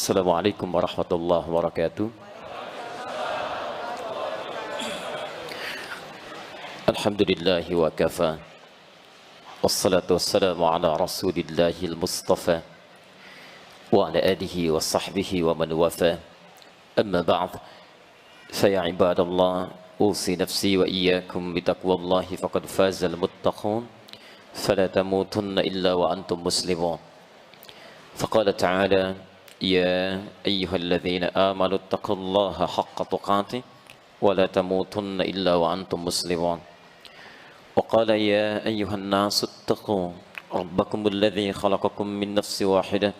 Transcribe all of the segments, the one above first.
Assalamualaikum warahmatullahi wabarakatuh. Alhamdulillahi wa kafa. Wassalatu wassalamu ala rasulillahil mustafa wa ala alihi wa sahbihi wa man wafa. Amma ba'd. Faya ibadallah, usi nafsi wa iyyakum bitaqwallahi faqad fazal muttaqun. Fala tamutunna illa wa antum muslimun. Faqala ta'ala: Ya ayyuhalladzina amanu taqullaha haqqa tuqatih wa la tamutunna illa wa antum muslimun. Wa qala ya ayyuhan nasu ittaqu rabbakumul ladzi khalaqakum min nafsin wahidah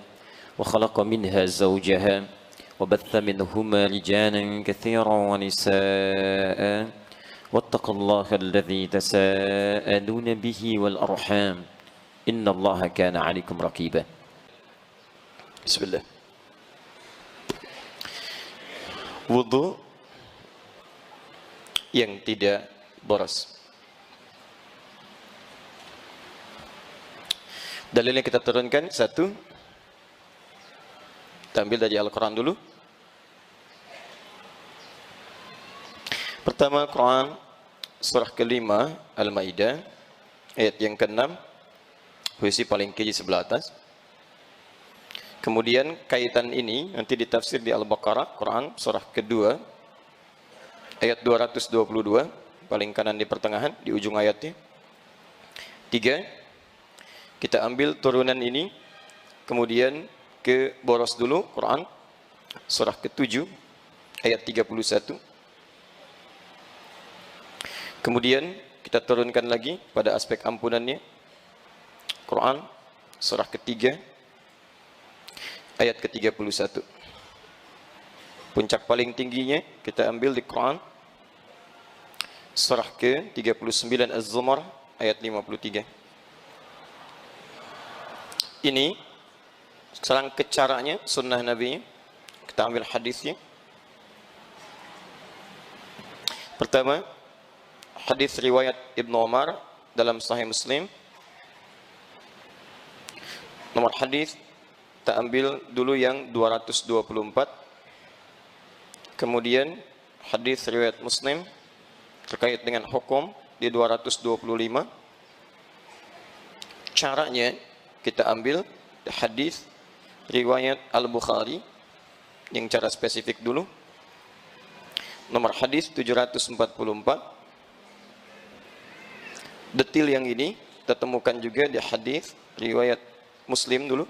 wa khalaqa minha zawjaha wa batha minhuma rijalan katsiran wa nisaa'a wattaqullaha alladzi tasaaluna bihi wal arham innallaha kana 'alaikum raqiba. Bismillah. Wudu yang tidak boros. Dalilnya kita turunkan satu. Kita ambil dari Al-Quran dulu. Pertama, Quran surah ke-5 Al-Maidah ayat yang ke-6, posisi paling kiri sebelah atas. Kemudian kaitan ini nanti ditafsir di Al-Baqarah, Quran surah kedua ayat 222, paling kanan di pertengahan, di ujung ayatnya. 3. Kita ambil turunan ini, kemudian ke boros dulu, Quran surah ke-7 ayat 31. Kemudian kita turunkan lagi pada aspek ampunannya, Quran surah ke-3 ayat ke-31. Puncak paling tingginya kita ambil di Quran surah ke-39 Az-Zumar ayat 53. Ini serangkai caranya, sunnah Nabi. Kita ambil hadisnya. Pertama, hadis riwayat Ibnu Umar dalam Sahih Muslim. Nomor hadis kita ambil dulu yang 224. Kemudian hadis riwayat Muslim terkait dengan hukum di 225. Caranya kita ambil hadis riwayat Al-Bukhari yang cara spesifik dulu. Nomor hadis 744. Detil yang ini kita temukan juga di hadis riwayat Muslim dulu.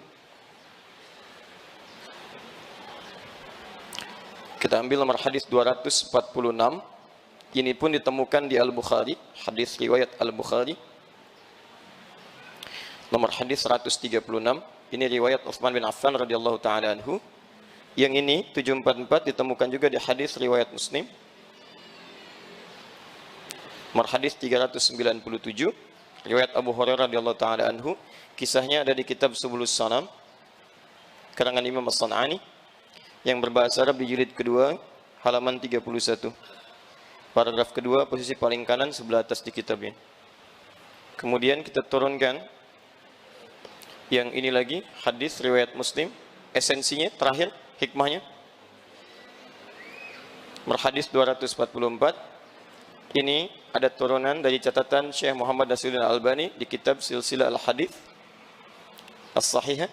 Kita ambil nomor hadis 246. Ini pun ditemukan di Al-Bukhari, hadis riwayat Al-Bukhari. Nomor hadis 136. Ini riwayat Utsman bin Affan radhiyallahu taala anhu. Yang ini 744 ditemukan juga di hadis riwayat Muslim. Nomor hadis 397 riwayat Abu Hurairah radhiyallahu taala anhu. Kisahnya ada di kitab Subulus Salam karangan Imam As-San'ani yang berbahasa Arab di jilid kedua halaman 31. Paragraf kedua posisi paling kanan sebelah atas di kitabnya. Kemudian kita turunkan yang ini lagi, hadis riwayat Muslim, esensinya terakhir, hikmahnya. Hadis 244. Ini ada turunan dari catatan Syekh Muhammad Nasiruddin Al-Albani di kitab Silsilah Al-Hadits As-Sahihah.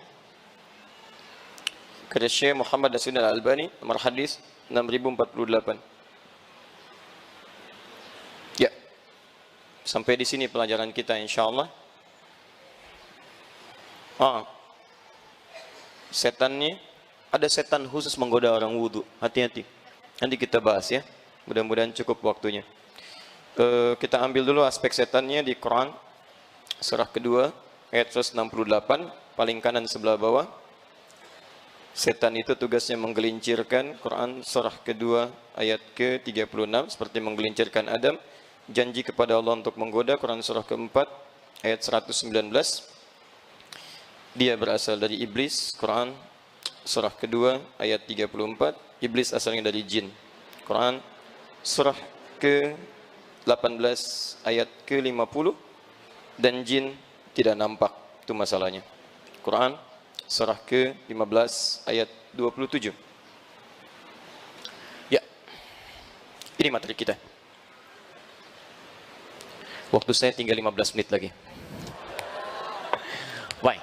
Kata Syekh Muhammad Nasiruddin Al-Albani, nomor hadis 6048. Ya. Sampai di sini pelajaran kita insyaallah. Setannya, ada setan khusus menggoda orang wudu. Hati-hati. Nanti kita bahas ya. Mudah-mudahan cukup waktunya. Kita ambil dulu aspek setannya di Quran surah kedua ayat 168 paling kanan sebelah bawah. Setan itu tugasnya menggelincirkan. Quran surah kedua ayat ke-36 seperti menggelincirkan Adam. Janji kepada Allah untuk menggoda. Quran surah keempat ayat 119. Dia berasal dari iblis. Quran surah kedua ayat 34. Iblis asalnya dari jin. Quran surah ke-18 ayat ke-50. Dan jin tidak nampak. Itu masalahnya. Quran surah ke-15 ayat 27. Ya, ini materi kita. Waktu saya tinggal 15 menit lagi. Baik.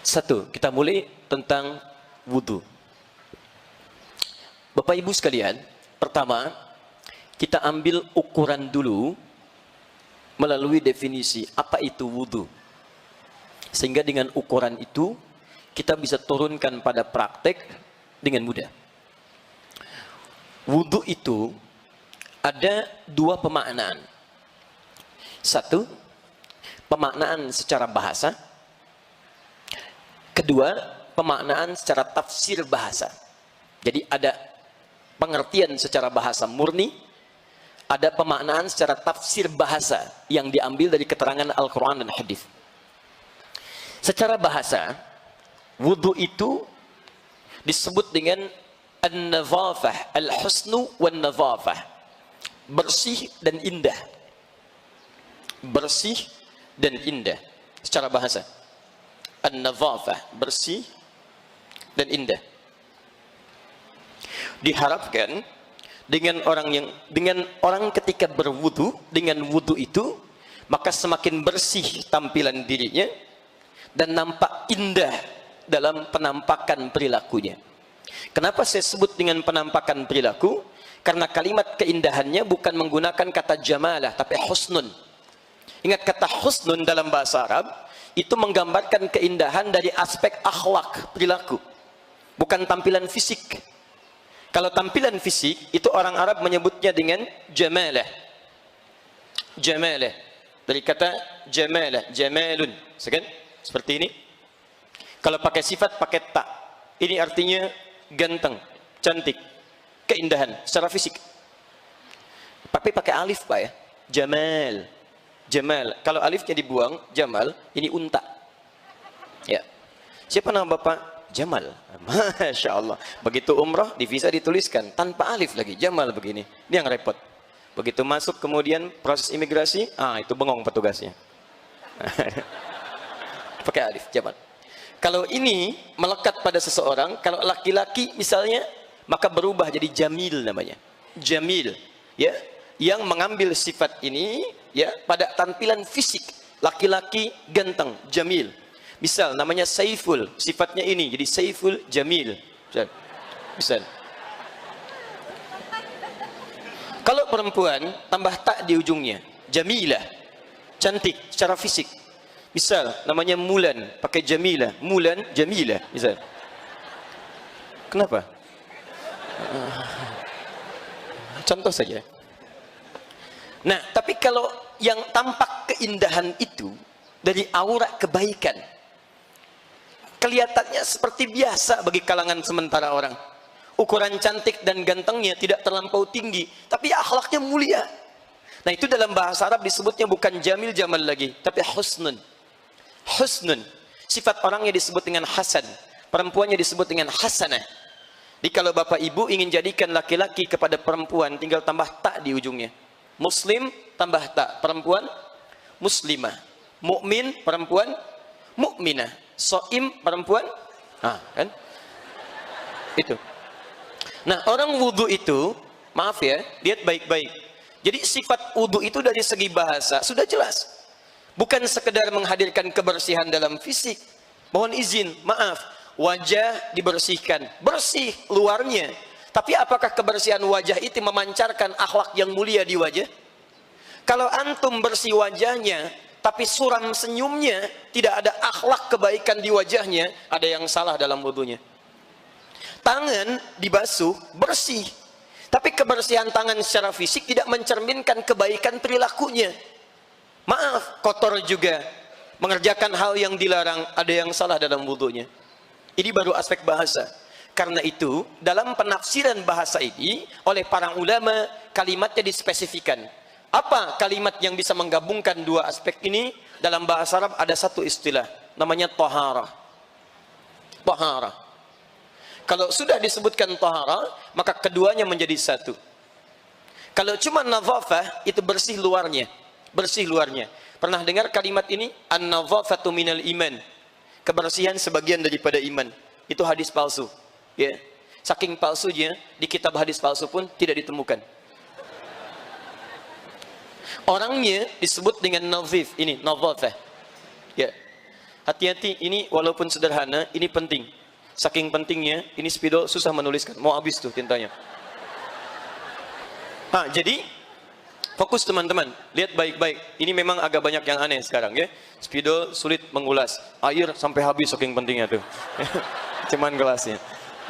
Satu, kita mulai tentang wudu. Bapak Ibu sekalian, pertama, kita ambil ukuran dulu melalui definisi apa itu wudu. Sehingga dengan ukuran itu, kita bisa turunkan pada praktek dengan mudah. Wudu itu ada dua pemaknaan. Satu, pemaknaan secara bahasa. Kedua, pemaknaan secara tafsir bahasa. Jadi ada pengertian secara bahasa murni, ada pemaknaan secara tafsir bahasa yang diambil dari keterangan Al-Quran dan Hadis. Secara bahasa, wudu itu disebut dengan an-nadhafah, al-husnu wan-nadhafah. Bersih dan indah. Bersih dan indah secara bahasa. An-nadhafah, bersih dan indah. Diharapkan dengan orang ketika berwudu, dengan wudu itu, maka semakin bersih tampilan dirinya dan nampak indah dalam penampakan perilakunya. Kenapa saya sebut dengan penampakan perilaku? Karena kalimat keindahannya bukan menggunakan kata jamalah, tapi husnun. Ingat, kata husnun dalam bahasa Arab itu menggambarkan keindahan dari aspek akhlak, perilaku, bukan tampilan fisik. Kalau tampilan fisik itu orang Arab menyebutnya dengan jamalah. Jamalah dari kata jamalah, jamalun, seperti ini. Kalau pakai sifat pakai ta, ini artinya ganteng, cantik, keindahan secara fisik. Tapi pakai alif Pak ya, jamal, jamal. Kalau alifnya dibuang, jamal, ini unta. Ya, siapa nama Bapak? Jamal. Masya Allah. Begitu umrah di visa dituliskan tanpa alif lagi, Jamal begini. Ini yang repot. Begitu masuk kemudian proses imigrasi, itu bengong petugasnya. Pakai alif, Jamal. Kalau ini melekat pada seseorang, kalau laki-laki misalnya, maka berubah jadi Jamil namanya. Jamil, ya, yang mengambil sifat ini ya pada tampilan fisik. Laki-laki ganteng, Jamil. Misal namanya Saiful, sifatnya ini jadi Saiful Jamil. Misal. Kalau perempuan tambah tak di ujungnya, Jamilah, cantik secara fisik. Misal namanya Mulan, pakai Jamilah, Mulan Jamilah, misal. Kenapa? Contoh saja. Nah, tapi kalau yang tampak keindahan itu dari aura kebaikan, kelihatannya seperti biasa bagi kalangan sementara orang. Ukuran cantik dan gantengnya tidak terlampau tinggi, tapi akhlaknya mulia. Nah, itu dalam bahasa Arab disebutnya bukan jamil jamal lagi, tapi husnun. Husnun. Sifat orangnya disebut dengan hasan, perempuannya disebut dengan hasanah. Jadi kalau Bapak Ibu ingin jadikan laki-laki kepada perempuan, tinggal tambah tak di ujungnya. Muslim tambah tak, perempuan muslimah. Mukmin, perempuan mukminah. Soim, perempuan, kan? Itu. Nah, orang wudu itu, maaf ya, lihat baik-baik. Jadi sifat wudu itu dari segi bahasa sudah jelas. Bukan sekedar menghadirkan kebersihan dalam fisik. Mohon izin, maaf, wajah dibersihkan, bersih luarnya. Tapi apakah kebersihan wajah itu memancarkan akhlak yang mulia di wajah? Kalau antum bersih wajahnya, tapi suram senyumnya, tidak ada akhlak kebaikan di wajahnya, ada yang salah dalam wudunya. Tangan dibasuh, bersih. Tapi kebersihan tangan secara fisik tidak mencerminkan kebaikan perilakunya. Maaf, kotor juga. Mengerjakan hal yang dilarang, ada yang salah dalam wudunya. Ini baru aspek bahasa. Karena itu, dalam penafsiran bahasa ini, oleh para ulama, kalimatnya dispesifikan. Apa kalimat yang bisa menggabungkan dua aspek ini? Dalam bahasa Arab ada satu istilah, namanya taharah. Taharah. Kalau sudah disebutkan taharah, maka keduanya menjadi satu. Kalau cuma nadhafah, itu bersih luarnya. bersih luarnya. Pernah dengar kalimat ini? An-nadhafatu minal iman. Kebersihan sebagian daripada iman. Itu hadis palsu. Ya. Saking palsunya, di kitab hadis palsu pun tidak ditemukan. Orangnya disebut dengan nadhif. Ini, nadhafah. Ya. Hati-hati, ini walaupun sederhana, ini penting. Saking pentingnya, ini spidol susah menuliskan. Mau habis tuh tintanya. Nah, jadi fokus teman-teman, lihat baik-baik. Ini memang agak banyak yang aneh sekarang ya. Spidol sulit mengulas. Air sampai habis saking pentingnya tuh. Cuman gelasnya.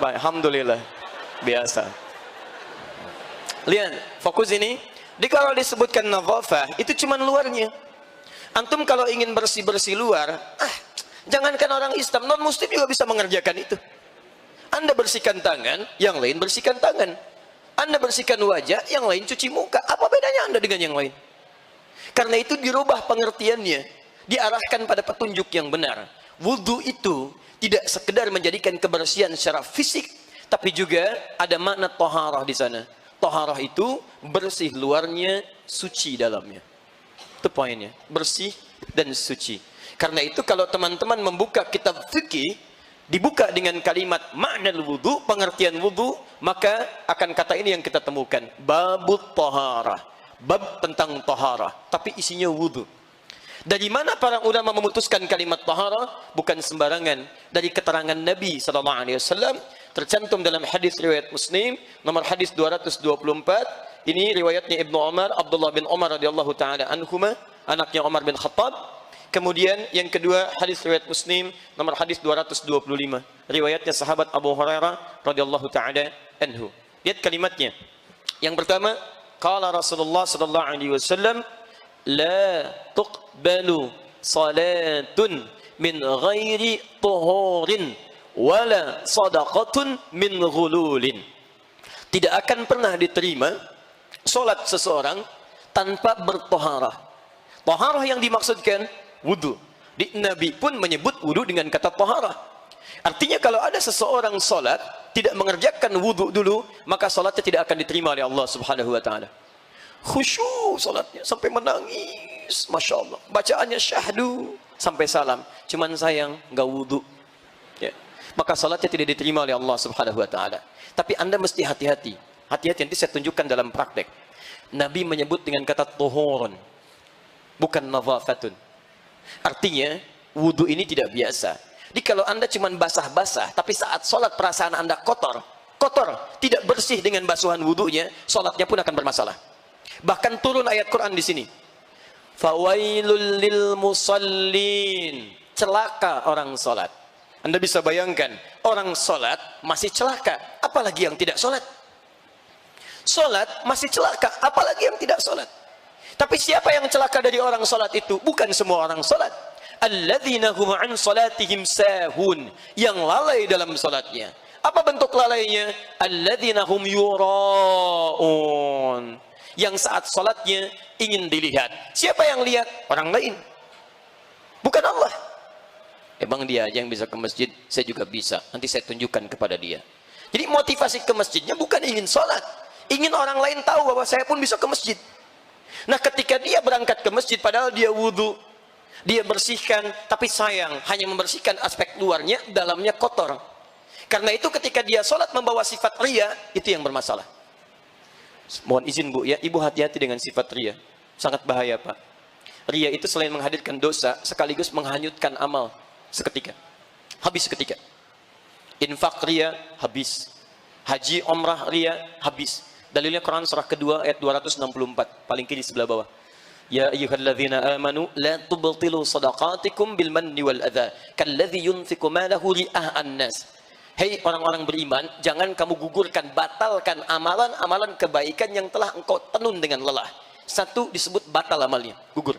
Baik, alhamdulillah. Biasa. Lihat, fokus ini. Jadi kalau disebutkan nadhafah, itu cuman luarnya. Antum kalau ingin bersih-bersih luar, jangankan orang Islam, non-muslim juga bisa mengerjakan itu. Anda bersihkan tangan, yang lain bersihkan tangan. Anda bersihkan wajah, yang lain cuci muka. Apa bedanya Anda dengan yang lain? Karena itu dirubah pengertiannya, diarahkan pada petunjuk yang benar. Wudu itu tidak sekedar menjadikan kebersihan secara fisik, tapi juga ada makna taharah di sana. Taharah itu bersih luarnya, suci dalamnya. Itu poinnya, bersih dan suci. Karena itu kalau teman-teman membuka kitab fikih, dibuka dengan kalimat makna wudu, pengertian wudu, maka akan kata ini yang kita temukan, babut taharah, bab tentang taharah, tapi isinya wudu. Dari mana para ulama memutuskan kalimat taharah? Bukan sembarangan, dari keterangan Nabi SAW, tercantum dalam hadis riwayat Muslim nomor hadis 224. Ini riwayatnya Ibnu Umar, Abdullah bin Umar radhiyallahu taala anhuma, anaknya Umar bin Khattab. Kemudian yang kedua hadis riwayat Muslim nomor hadis 225, riwayatnya sahabat Abu Hurairah radhiyallahu taala anhu. Lihat kalimatnya. Yang pertama, qala Rasulullah sallallahu alaihi wasallam, la tuqbalu salatun min ghairi tuhurin wala sadaqatun min ghululin. Tidak akan pernah diterima salat seseorang tanpa bertaharah. Taharah yang dimaksudkan wudu. Nabi pun menyebut wudu dengan kata taharah. Artinya kalau ada seseorang salat tidak mengerjakan wudu dulu, maka salatnya tidak akan diterima oleh Allah Subhanahu wa taala. Khusyuk salatnya sampai menangis, Masya Allah. Bacaannya syahdu sampai salam. Cuman sayang enggak wudu. Ya. Maka salatnya tidak diterima oleh Allah Subhanahu wa taala. Tapi Anda mesti hati-hati. Hati-hati, nanti saya tunjukkan dalam praktek. Nabi menyebut dengan kata tuhurun, bukan nadhafatun. Artinya wudu ini tidak biasa. Jadi kalau Anda cuma basah-basah, tapi saat sholat perasaan Anda kotor, tidak bersih dengan basuhan wudunya, sholatnya pun akan bermasalah. Bahkan turun ayat Quran di sini. Fawailul lil musallin. Celaka orang sholat. Anda bisa bayangkan, orang sholat masih celaka, apalagi yang tidak sholat. Sholat masih celaka, apalagi yang tidak sholat. Tapi siapa yang celaka dari orang sholat itu? Bukan semua orang sholat. Alladzina hum an salatihim sahun, yang lalai dalam sholatnya. Apa bentuk lalainya? Alladzina hum yura'un, yang saat sholatnya ingin dilihat. Siapa yang lihat? Orang lain, bukan Allah. Emang dia aja yang bisa ke masjid, saya juga bisa. Nanti saya tunjukkan kepada dia. Jadi motivasi ke masjidnya bukan ingin sholat, ingin orang lain tahu bahwa saya pun bisa ke masjid. Nah ketika dia berangkat ke masjid, padahal dia wudhu, dia bersihkan, tapi sayang hanya membersihkan aspek luarnya, dalamnya kotor. Karena itu ketika dia sholat membawa sifat riya, itu yang bermasalah. Mohon izin Bu ya, Ibu hati-hati dengan sifat riya, sangat bahaya Pak. Riya itu selain menghadirkan dosa, sekaligus menghanyutkan amal seketika, habis seketika. Infak riya, habis. Haji, umrah riya, habis. Dalilnya Quran surah kedua ayat 264, paling kiri sebelah bawah. Ya ayyuhalladzina amanu la tubtilu shadaqatikum bil manni wal adza kalladzi yunfiqu malahu ri'a'an nas. Hei orang-orang beriman, jangan kamu gugurkan, batalkan amalan-amalan kebaikan yang telah engkau tenun dengan lelah. Satu disebut batal amalnya, gugur.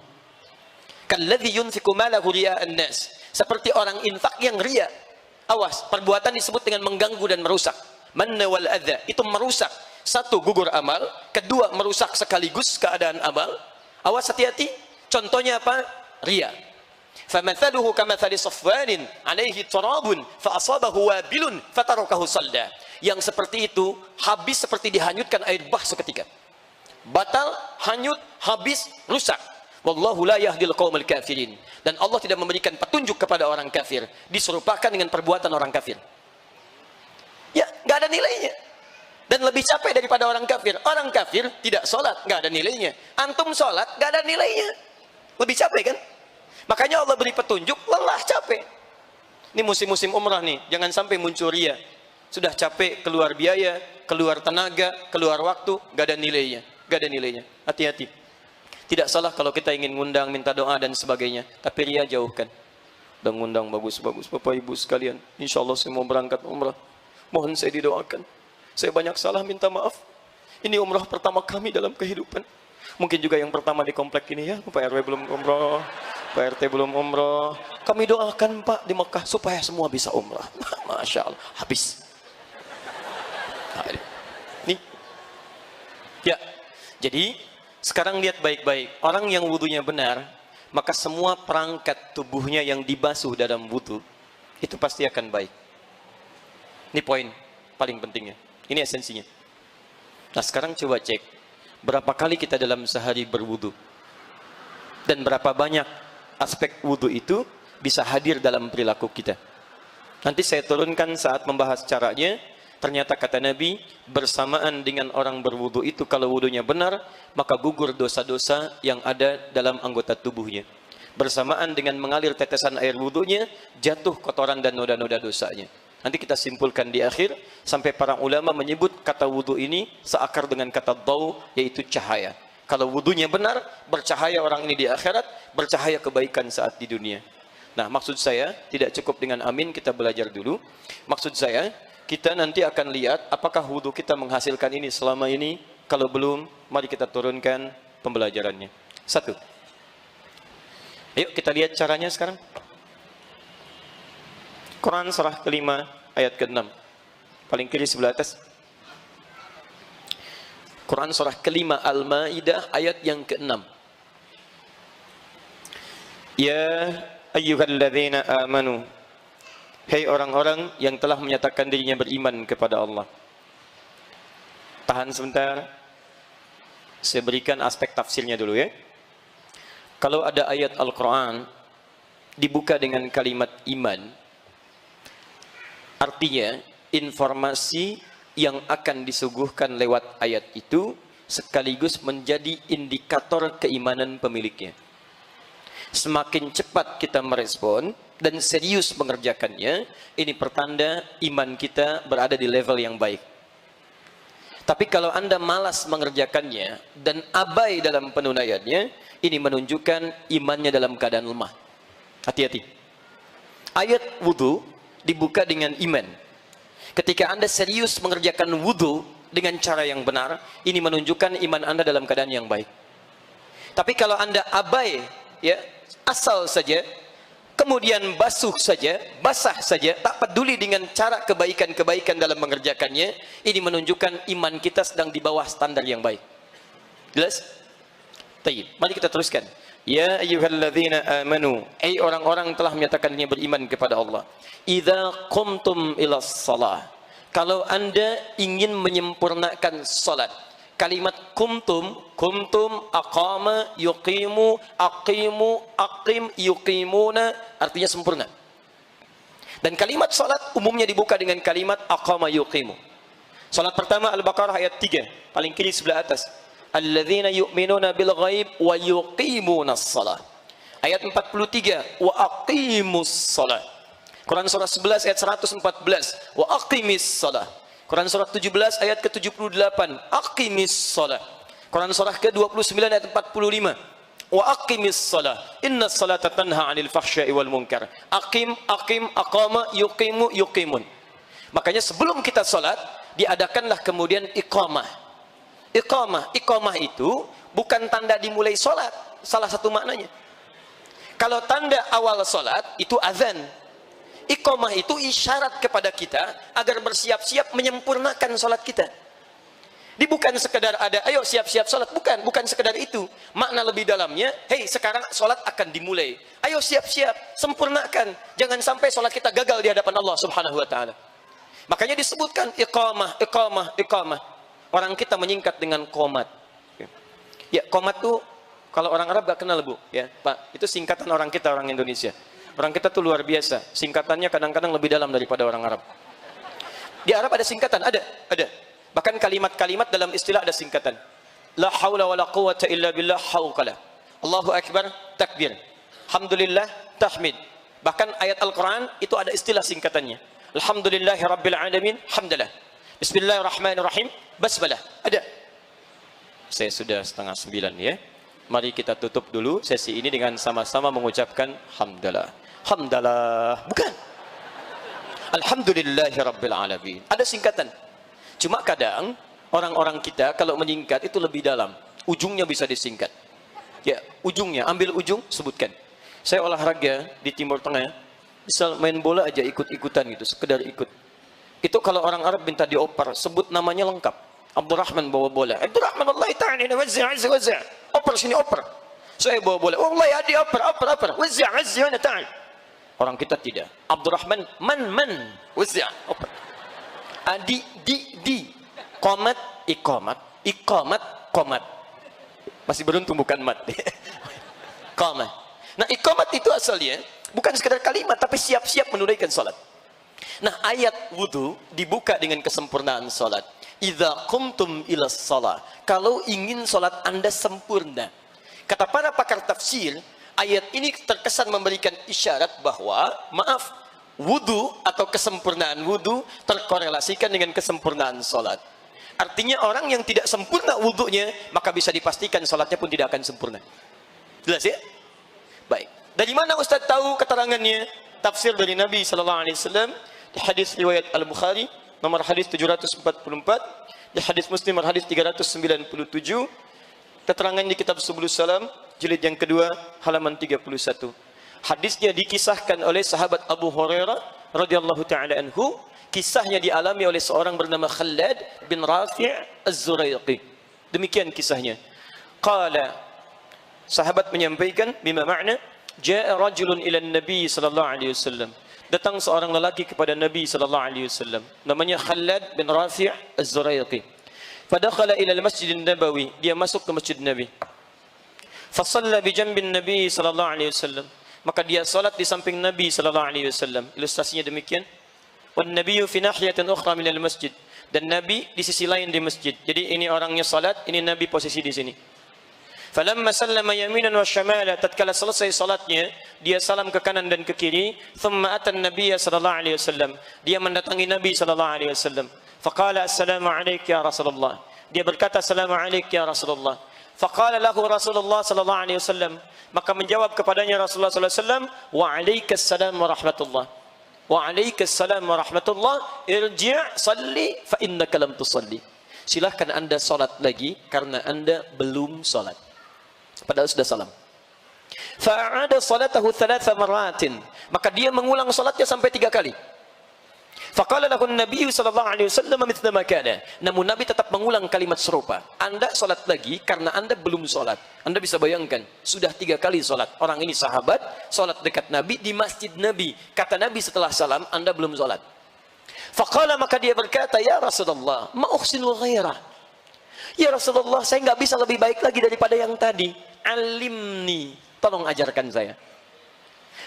Kalladzi yunfiqu malahu ri'a'an nas, seperti orang infak yang riya. Awas, perbuatan disebut dengan mengganggu dan merusak. Manna wal adza, itu merusak. Satu, gugur amal. Kedua, merusak sekaligus keadaan amal. Awas, hati-hati. Contohnya apa? Riya. Famathaluhu kamathali safwanin alaihi turabun fa'asabahu wabilun fatarakahu salda. Yang seperti itu habis seperti dihanyutkan air bah seketika. Batal, hanyut, habis, rusak. Wallahu la yahdil qaumal kafirin. Dan Allah tidak memberikan petunjuk kepada orang kafir, diserupakan dengan perbuatan orang kafir. Ya, nggak ada nilainya. Dan lebih capek daripada orang kafir. Orang kafir tidak sholat, nggak ada nilainya. Antum sholat, nggak ada nilainya. Lebih capek kan? Makanya Allah beri petunjuk, lelah, capek. Ini musim-musim umrah nih, jangan sampai muncul ria. Sudah capek, keluar biaya, keluar tenaga, keluar waktu, nggak ada nilainya. Nggak ada nilainya. Hati-hati. Tidak salah kalau kita ingin ngundang, minta doa dan sebagainya. Tapi ria jauhkan. Dan ngundang bagus-bagus. Bapak Ibu sekalian, insya Allah saya mau berangkat umrah. Mohon saya didoakan. Saya banyak salah, minta maaf. Ini umrah pertama kami dalam kehidupan. Mungkin juga yang pertama di komplek ini ya. Pak RW belum umrah, Pak RT belum umrah. Kami doakan Pak di Mekah supaya semua bisa umrah. Masya Allah. Habis. Nah, ini. Ya. Jadi sekarang lihat baik-baik. Orang yang wudunya benar, maka semua perangkat tubuhnya yang dibasuh dalam wudu itu pasti akan baik. Ini poin paling pentingnya. Ini esensinya. Nah sekarang coba cek. Berapa kali kita dalam sehari berwudu. Dan berapa banyak aspek wudu itu bisa hadir dalam perilaku kita. Nanti saya turunkan saat membahas caranya. Ternyata kata Nabi, bersamaan dengan orang berwudu itu, kalau wudunya benar, maka gugur dosa-dosa yang ada dalam anggota tubuhnya. Bersamaan dengan mengalir tetesan air wudunya, jatuh kotoran dan noda-noda dosanya. Nanti kita simpulkan di akhir, sampai para ulama menyebut kata wudu ini seakar dengan kata daw, yaitu cahaya. Kalau wudunya benar, bercahaya orang ini di akhirat, bercahaya kebaikan saat di dunia. Nah, maksud saya, tidak cukup dengan amin, kita belajar dulu. Maksud saya, kita nanti akan lihat apakah wudu kita menghasilkan ini selama ini. Kalau belum, mari kita turunkan pembelajarannya. 1. Ayo kita lihat caranya sekarang. Quran surah kelima ayat ke-6. Paling kiri sebelah atas. Quran surah kelima Al-Maidah ayat yang ke-6. Ya ayyuhalladzina amanu. Hei orang-orang yang telah menyatakan dirinya beriman kepada Allah. Tahan sebentar. Saya berikan aspek tafsirnya dulu ya. Kalau ada ayat Al-Quran dibuka dengan kalimat iman, artinya informasi yang akan disuguhkan lewat ayat itu sekaligus menjadi indikator keimanan pemiliknya. Semakin cepat kita merespon dan serius mengerjakannya, ini pertanda iman kita berada di level yang baik. Tapi kalau Anda malas mengerjakannya dan abai dalam penunaiannya, ini menunjukkan imannya dalam keadaan lemah. Hati-hati. Ayat wudu dibuka dengan iman. Ketika Anda serius mengerjakan wudu dengan cara yang benar, ini menunjukkan iman Anda dalam keadaan yang baik. Tapi kalau Anda abai, ya, asal saja, kemudian basuh saja, basah saja, tak peduli dengan cara kebaikan-kebaikan dalam mengerjakannya, ini menunjukkan iman kita sedang di bawah standar yang baik. Jelas? Taib. Mari kita teruskan. Ya ayyuhalladzina amanu, ai orang-orang telah menyatakan dirinya beriman kepada Allah. Idza qumtum ilas shalah. Kalau Anda ingin menyempurnakan salat. Kalimat kumtum, aqama, yuqimu, aqimu, aqim, yuqimuna, artinya sempurna. Dan kalimat salat umumnya dibuka dengan kalimat aqama yuqimu. Salat pertama Al-Baqarah ayat 3, paling kiri sebelah atas. Alladzina yu'minuna bil ghaib wa yuqimunas shalah. Ayat 43, wa aqimus shalah. Quran surah 11 ayat 114, wa aqimis shalah. Quran surah 17 ayat ke-78, aqimis shalah. Quran surah ke-29 ayat 45, wa aqimis shalah. Innas salata tanha 'anil fahsya'i wal munkar. Aqim, aqama, yuqimu, yuqimun. Makanya sebelum kita salat, diadakanlah kemudian iqamah. Iqamah itu bukan tanda dimulai salat, salah satu maknanya. Kalau tanda awal salat itu azan. Iqamah itu isyarat kepada kita agar bersiap-siap menyempurnakan salat kita. Dia bukan sekedar ada, ayo siap-siap salat, bukan sekedar itu. Makna lebih dalamnya, hei sekarang salat akan dimulai. Ayo siap-siap, sempurnakan. Jangan sampai salat kita gagal di hadapan Allah Subhanahu wa taala. Makanya disebutkan iqamah. Orang kita menyingkat dengan qomat. Ya, qomat itu Kalau orang Arab gak kenal Bu, ya Pak, itu singkatan orang kita, orang Indonesia. Orang kita tuh luar biasa, singkatannya kadang-kadang lebih dalam daripada orang Arab. Di Arab ada singkatan, ada. Bahkan kalimat-kalimat dalam istilah ada singkatan. La haula wa la quwwata illa billah hauqala. Allahu Akbar, takbir. Alhamdulillah, tahmid. Bahkan ayat Al-Quran itu ada istilah singkatannya. Alhamdulillahi Rabbil Alamin, hamdalah. Bismillahirrahmanirrahim, basmalah. Ada. Saya sudah 8:30 ya. Mari kita tutup dulu sesi ini dengan sama-sama mengucapkan hamdalah. Hamdalah. Bukan. Alhamdulillahi Rabbil Alamin. Ada singkatan. Cuma kadang orang-orang kita kalau menyingkat itu lebih dalam. Ujungnya bisa disingkat. Ya, ujungnya. Ambil ujung, sebutkan. Saya olahraga di Timur Tengah. Misal main bola aja ikut-ikutan gitu. Sekedar ikut. Itu kalau orang Arab minta dioper, sebut namanya lengkap. Abdurrahman bawa bola. Abdurrahman Allah ta'ala wazza'. Oper sini oper. Saya bawa bola. Wallahi adi oper. Wazza' ta'ala. Orang kita tidak. Abdurrahman man. Wazza' oper. Adi di. Qomat iqamat. Qomat. Masih beruntung bukan mat. Qomat. Nah, iqamat itu asalnya bukan sekedar kalimat tapi siap-siap menunaikan salat. Nah, ayat wudu dibuka dengan kesempurnaan salat. Idza qumtum ila shalah. Kalau ingin salat Anda sempurna. Kata para pakar tafsir, ayat ini terkesan memberikan isyarat bahwa wudu atau kesempurnaan wudu terkorelasikan dengan kesempurnaan salat. Artinya orang yang tidak sempurna wudunya, maka bisa dipastikan salatnya pun tidak akan sempurna. Jelas ya? Baik. Dari mana Ustaz tahu keterangannya? Tafsir dari Nabi sallallahu alaihi wasallam di hadis riwayat Al-Bukhari nomor hadis 744, di hadis Muslim nomor hadis 397, keterangan di kitab Subulus Salam jilid yang kedua halaman 31. Hadisnya dikisahkan oleh sahabat Abu Hurairah radhiyallahu taala anhu. Kisahnya dialami oleh seorang bernama Khalad bin Rafi' Az-Zuraiqi. Demikian kisahnya. Qala, sahabat menyampaikan, bima makna, ja'a rajulun ila Nabi sallallahu alaihi wasallam. Datang seorang lelaki kepada Nabi sallallahu alaihi wasallam. Namanya Khalad bin Rafi' Az-Zuraiqi. Fadakhala ila al-Masjid Nabawi. Dia masuk ke Masjid Nabi. Fasalla bi janbin Nabi sallallahu alaihi wasallam. Maka dia salat di samping Nabi sallallahu alaihi wasallam. Ilustrasinya demikian. Wan nabiyyu fi nahiyatin ukhra min al-masjid. Dan Nabi di sisi lain di masjid. Jadi ini orangnya salat, ini Nabi posisi di sini. Falamma sallama yaminan wa shamala, tatkala selesai salatnya, dia salam ke kanan dan ke kiri. Thumma atan nabiyya sallallahu alaihi wasallam. Dia mendatangi Nabi sallallahu alaihi wasallam. Faqala assalamu alayka ya Rasulullah. Dia berkata assalamu alayka ya Rasulullah. Faqala lahu Rasulullah sallallahu alaihi wasallam. Maka menjawab kepadanya Rasulullah sallallahu alaihi wasallam, wa alaikas salam wa rahmatullah. Wa alaikassalam wa rahmatullah, irji' salli fa innaka lam tusalli. Silahkan Anda salat lagi karena Anda belum salat. Padahal sudah salam. Fa'ada salatahu 3 maratin. Maka dia mengulang salatnya sampai 3 kali. Faqala lahu an-nabiy sallallahu alaihi wasallam mithla ma kana. Namun Nabi tetap mengulang kalimat serupa. Anda salat lagi karena Anda belum salat. Anda bisa bayangkan, sudah 3 kali salat. Orang ini sahabat, salat dekat Nabi di masjid Nabi. Kata Nabi setelah salam, Anda belum salat. Faqala, maka dia berkata, ya Rasulullah, ma uhsinu ghairah. Ya Rasulullah, saya enggak bisa lebih baik lagi daripada yang tadi. Alimni, tolong ajarkan saya.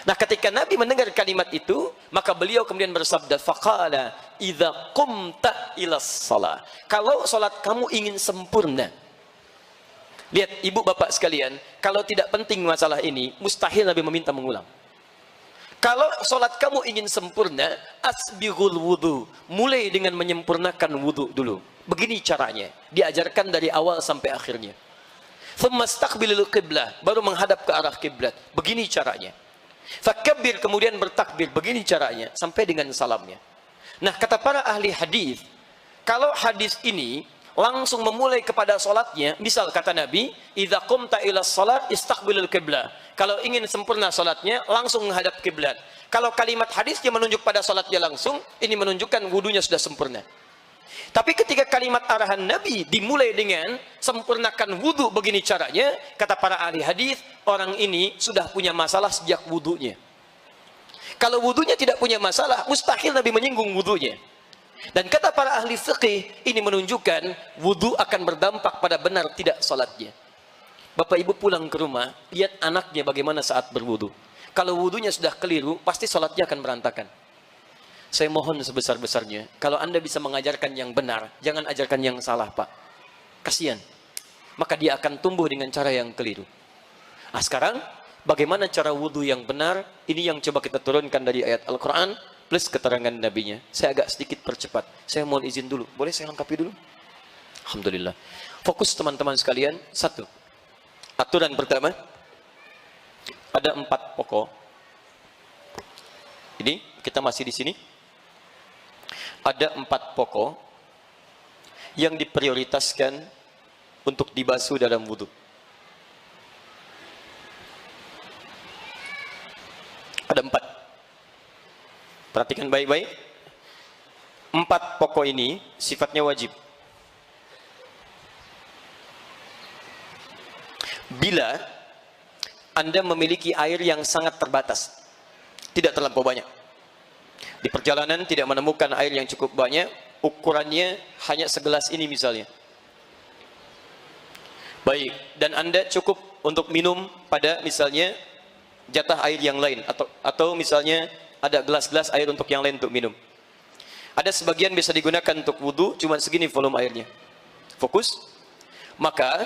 Nah, ketika Nabi mendengar kalimat itu, maka beliau kemudian bersabda, faqala idza qumta ila shalah. Kalau salat kamu ingin sempurna. Lihat ibu bapak sekalian, kalau tidak penting masalah ini, mustahil Nabi meminta mengulang. Kalau salat kamu ingin sempurna, asbighul wudu. Mulai dengan menyempurnakan wudu dulu. Begini caranya, diajarkan dari awal sampai akhirnya. Thumma istaqbilul qiblah, baru menghadap ke arah kiblat. Begini caranya. Fakabbir, kemudian bertakbir. Begini caranya sampai dengan salamnya. Nah, kata para ahli hadis, kalau hadis ini langsung memulai kepada salatnya, misal kata Nabi, idza qumta ila shalat istaqbilul qiblah. Kalau ingin sempurna salatnya, langsung menghadap kiblat. Kalau kalimat hadisnya menunjuk pada salatnya langsung, ini menunjukkan wudunya sudah sempurna. Tapi ketika kalimat arahan Nabi dimulai dengan sempurnakan wudu, begini caranya, kata para ahli hadis, orang ini sudah punya masalah sejak wudunya. Kalau wudunya tidak punya masalah, mustahil Nabi menyinggung wudunya. Dan kata para ahli fiqih, ini menunjukkan wudu akan berdampak pada benar tidak salatnya. Bapak ibu pulang ke rumah, lihat anaknya bagaimana saat berwudu. Kalau wudunya sudah keliru, pasti sholatnya akan berantakan. Saya mohon sebesar-besarnya, kalau Anda bisa mengajarkan yang benar, jangan ajarkan yang salah, Pak. Kasihan. Maka dia akan tumbuh dengan cara yang keliru. Nah, sekarang, bagaimana cara wudu yang benar? Ini yang coba kita turunkan dari ayat Al-Quran, plus keterangan Nabi-Nya. Saya agak sedikit percepat. Saya mohon izin dulu. Boleh saya lengkapi dulu? Alhamdulillah. Fokus teman-teman sekalian. Satu. Aturan pertama. Ada 4 pokok. Ini, kita masih di sini. Ada 4 pokok yang diprioritaskan untuk dibasuh dalam wudu. Ada 4. Perhatikan baik-baik. 4 pokok ini sifatnya wajib. Bila Anda memiliki air yang sangat terbatas, tidak terlampau banyak. Di perjalanan tidak menemukan air yang cukup banyak, ukurannya hanya segelas ini misalnya. Baik, dan Anda cukup untuk minum pada misalnya jatah air yang lain, atau misalnya ada gelas-gelas air untuk yang lain untuk minum. Ada sebagian bisa digunakan untuk wudhu, cuma segini volume airnya. Fokus. Maka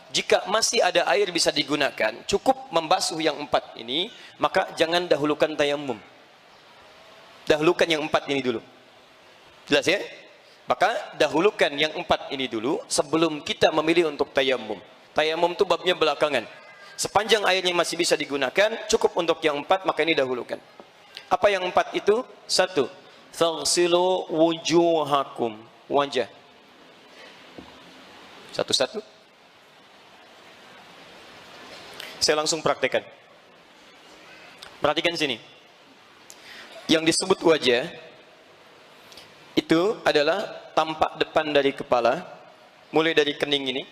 jika masih ada air bisa digunakan, cukup membasuh yang 4 ini, maka jangan dahulukan tayamum. Dahulukan yang 4 ini dulu. Jelas ya? Maka dahulukan yang 4 ini dulu sebelum kita memilih untuk tayamum. Tayamum itu babnya belakangan. Sepanjang airnya masih bisa digunakan, cukup untuk yang 4, maka ini dahulukan. Apa yang 4 itu? 1. Faghsilu wujuhakum. Wajah. Satu-satu. Saya langsung praktekkan. Perhatikan sini. Yang disebut wajah itu adalah tampak depan dari kepala, mulai dari kening ini,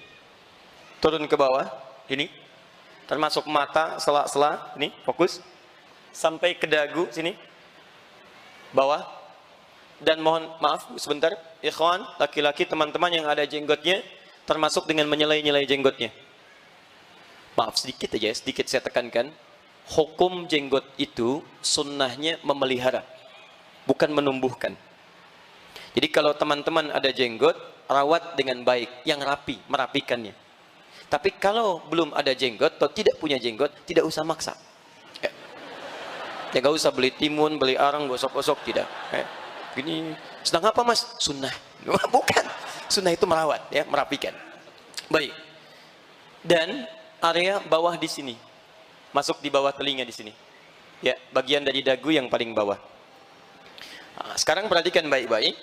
turun ke bawah, ini, termasuk mata, sela-sela, ini, fokus, sampai ke dagu, sini, bawah. Dan mohon maaf sebentar, ikhwan, laki-laki, teman-teman yang ada jenggotnya, termasuk dengan menyelai-nyelai jenggotnya. Maaf sedikit aja, sedikit saya tekankan. Hukum jenggot itu sunnahnya memelihara, bukan menumbuhkan. Jadi kalau teman-teman ada jenggot, rawat dengan baik, yang rapi, merapikannya. Tapi kalau belum ada jenggot atau tidak punya jenggot, tidak usah maksa. Ya gak usah beli timun, beli arang, gosok-gosok, tidak. Gini, sedang apa mas? Sunnah. Bukan. Sunnah itu merawat, ya, merapikan. Baik. Dan area bawah di sini, masuk di bawah telinga di sini, ya, bagian dari dagu yang paling bawah. Nah, sekarang perhatikan baik-baik.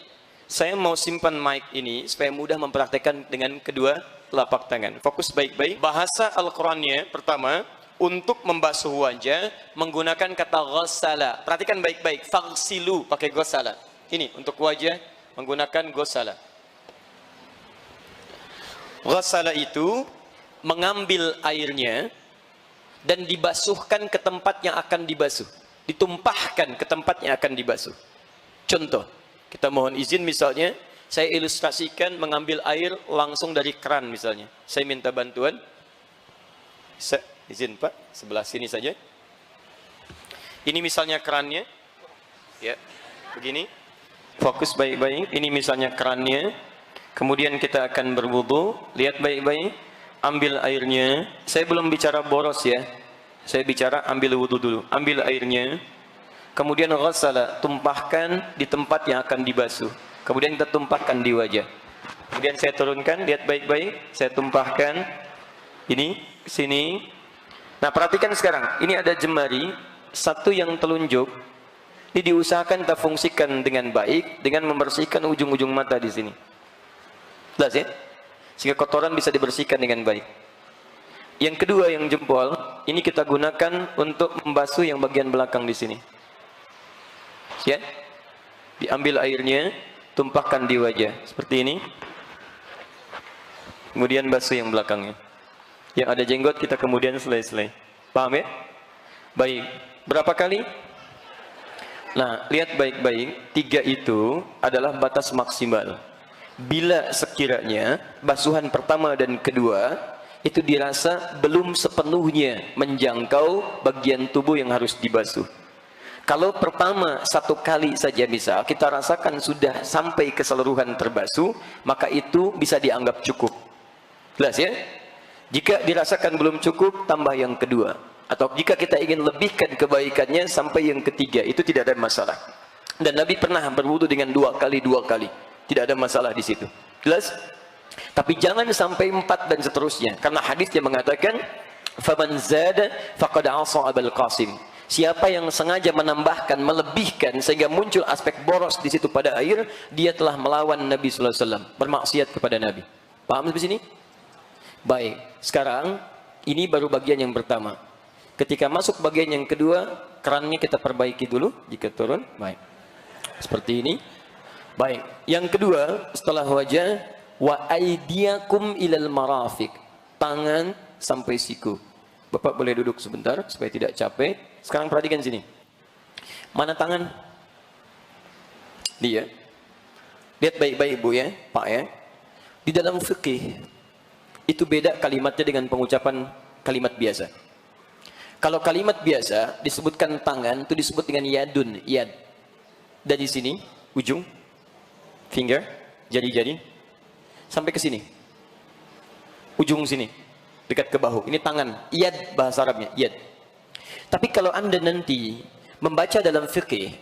Saya mau simpan mic ini supaya mudah mempraktekkan dengan kedua telapak tangan. Fokus baik-baik. Bahasa Al-Qurannya pertama untuk membasuh wajah menggunakan kata ghassala. Perhatikan baik-baik. Faghsilu pakai ghassala. Ini untuk wajah menggunakan ghassala. Ghassala itu mengambil airnya dan dibasuhkan ke tempat yang akan dibasuh, ditumpahkan ke tempat yang akan dibasuh. Contoh, kita mohon izin misalnya, saya ilustrasikan mengambil air langsung dari keran misalnya. Saya minta bantuan, izin Pak, sebelah sini saja. Ini misalnya kerannya, ya, begini, fokus baik-baik. Ini misalnya kerannya, kemudian kita akan berwudu, lihat baik-baik. Ambil airnya, saya belum bicara boros ya, saya bicara ambil wudu dulu. Ambil airnya, kemudian ghassala, tumpahkan di tempat yang akan dibasuh, kemudian kita tumpahkan di wajah. Kemudian saya turunkan, lihat baik-baik, saya tumpahkan ini sini. Nah perhatikan sekarang, ini ada jemari, satu yang telunjuk, ini diusahakan kita fungsikan dengan baik, dengan membersihkan ujung-ujung mata di sini. Jelas ya? Sehingga kotoran bisa dibersihkan dengan baik. Yang kedua yang jempol, ini kita gunakan untuk membasuh yang bagian belakang di sini. Ya, diambil airnya, tumpahkan di wajah seperti ini. Kemudian basuh yang belakangnya. Yang ada jenggot kita kemudian selai-selai. Paham ya? Baik. Berapa kali? Nah, lihat baik-baik. 3 itu adalah batas maksimal. Bila sekiranya basuhan pertama dan kedua itu dirasa belum sepenuhnya menjangkau bagian tubuh yang harus dibasuh. Kalau pertama satu kali saja misal kita rasakan sudah sampai keseluruhan terbasuh, maka itu bisa dianggap cukup. Jelas ya? Jika dirasakan belum cukup, tambah yang kedua. Atau jika kita ingin lebihkan kebaikannya sampai yang ketiga, itu tidak ada masalah. Dan Nabi pernah berwudu dengan dua kali. Tidak ada masalah di situ. Jelas? Tapi jangan sampai 4 dan seterusnya. Karena hadisnya mengatakan, "Faman zada faqad 'asa Abul Qasim." Siapa yang sengaja menambahkan, melebihkan sehingga muncul aspek boros di situ pada air, dia telah melawan Nabi sallallahu alaihi wasallam, bermaksiat kepada Nabi. Paham sampai sini? Baik. Sekarang ini baru bagian yang pertama. Ketika masuk bagian yang kedua, kerannya kita perbaiki dulu jika turun. Baik. Seperti ini. Baik. Yang kedua, setelah wajah, wa aydiyakum ilal marafiq. Tangan sampai siku. Bapak boleh duduk sebentar supaya tidak capek. Sekarang perhatikan sini. Mana tangan? Dia. Lihat baik-baik Bu ya, Pak ya. Di dalam fikih itu beda kalimatnya dengan pengucapan kalimat biasa. Kalau kalimat biasa disebutkan tangan itu disebut dengan yadun, yad. Dari sini ujung finger, jari-jari sampai ke sini. Ujung sini, dekat ke bahu. Ini tangan, yad bahasa Arabnya, yad. Tapi kalau Anda nanti membaca dalam fikih,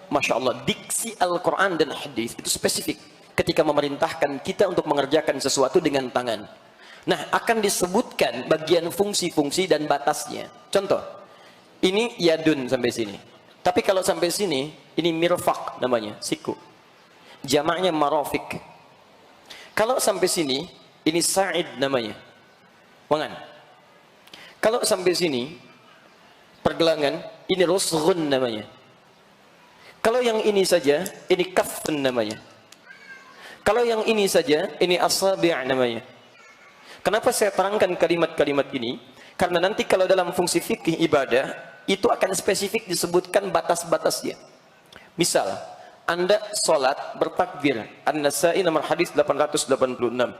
Masya Allah, diksi Al-Quran dan hadis itu spesifik ketika memerintahkan kita untuk mengerjakan sesuatu dengan tangan. Nah, akan disebutkan bagian fungsi-fungsi dan batasnya. Contoh, ini yadun sampai sini. Tapi kalau sampai sini, ini mirfaq namanya, siku. Jamaknya marofik. Kalau sampai sini, ini sa'id namanya, lengan. Kalau sampai sini, pergelangan, ini rusghun namanya. Kalau yang ini saja, ini kaffun namanya. Kalau yang ini saja, ini asabi' namanya. Kenapa saya terangkan kalimat-kalimat ini? Karena nanti kalau dalam fungsi fikih ibadah, itu akan spesifik disebutkan batas-batasnya. Misal, Anda sholat bertakbir. An-Nasa'i nomor hadis 886.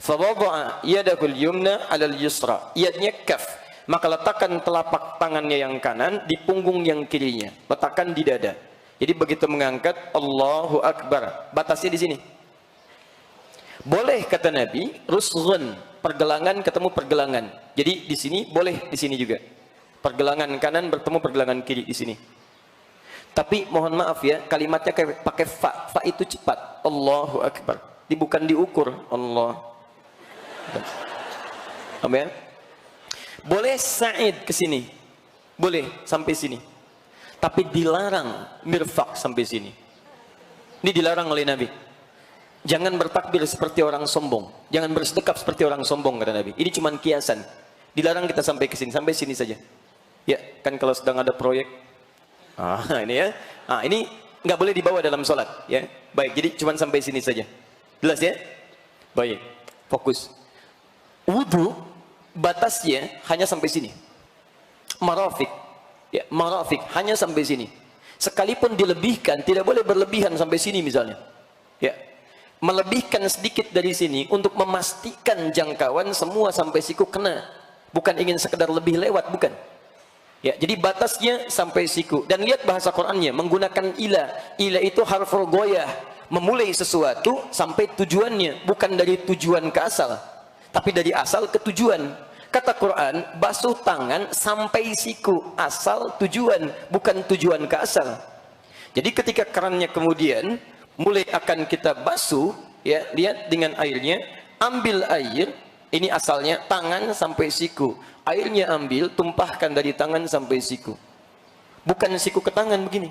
Fawada'a yadahul yumna alal yusra. Yadnya kaf. Maka letakkan telapak tangannya yang kanan di punggung yang kirinya. Letakkan di dada. Jadi begitu mengangkat, Allahu Akbar. Batasnya di sini. Boleh kata Nabi, rusghun, pergelangan ketemu pergelangan. Jadi di sini boleh, di sini juga. Pergelangan kanan bertemu pergelangan kiri di sini. Tapi mohon maaf ya, kalimatnya pakai fa. Fa itu cepat. Allahu Akbar. Bukan diukur. Allah. Amin. Boleh sa'id ke sini. Boleh sampai sini. Tapi dilarang mirfaq sampai sini. Ini dilarang oleh Nabi. Jangan bertakbir seperti orang sombong. Jangan bersedekap seperti orang sombong kata Nabi. Ini cuma kiasan. Dilarang kita sampai ke sini, sampai sini saja. Ya, kan kalau sedang ada proyek. Ini ya. Ini nggak boleh dibawa dalam sholat, ya. Baik, jadi cuma sampai sini saja. Jelas ya? Baik. Fokus. Wudu batasnya hanya sampai sini. Marafik. Ya, marafik hanya sampai sini. Sekalipun dilebihkan, tidak boleh berlebihan sampai sini misalnya. Ya. Melebihkan sedikit dari sini untuk memastikan jangkauan semua sampai siku kena. Bukan ingin sekedar lebih lewat, bukan. Ya, jadi batasnya sampai siku. Dan lihat bahasa Qur'annya menggunakan ila. Ila itu harful goyah, memulai sesuatu sampai tujuannya, bukan dari tujuan ke asal, tapi dari asal ke tujuan. Kata Quran, basuh tangan sampai siku, asal tujuan, bukan tujuan ke asal. Jadi ketika kerannya kemudian mulai akan kita basuh, ya, lihat dengan airnya, ambil air, ini asalnya tangan sampai siku. Airnya ambil, tumpahkan dari tangan sampai siku. Bukan siku ke tangan begini.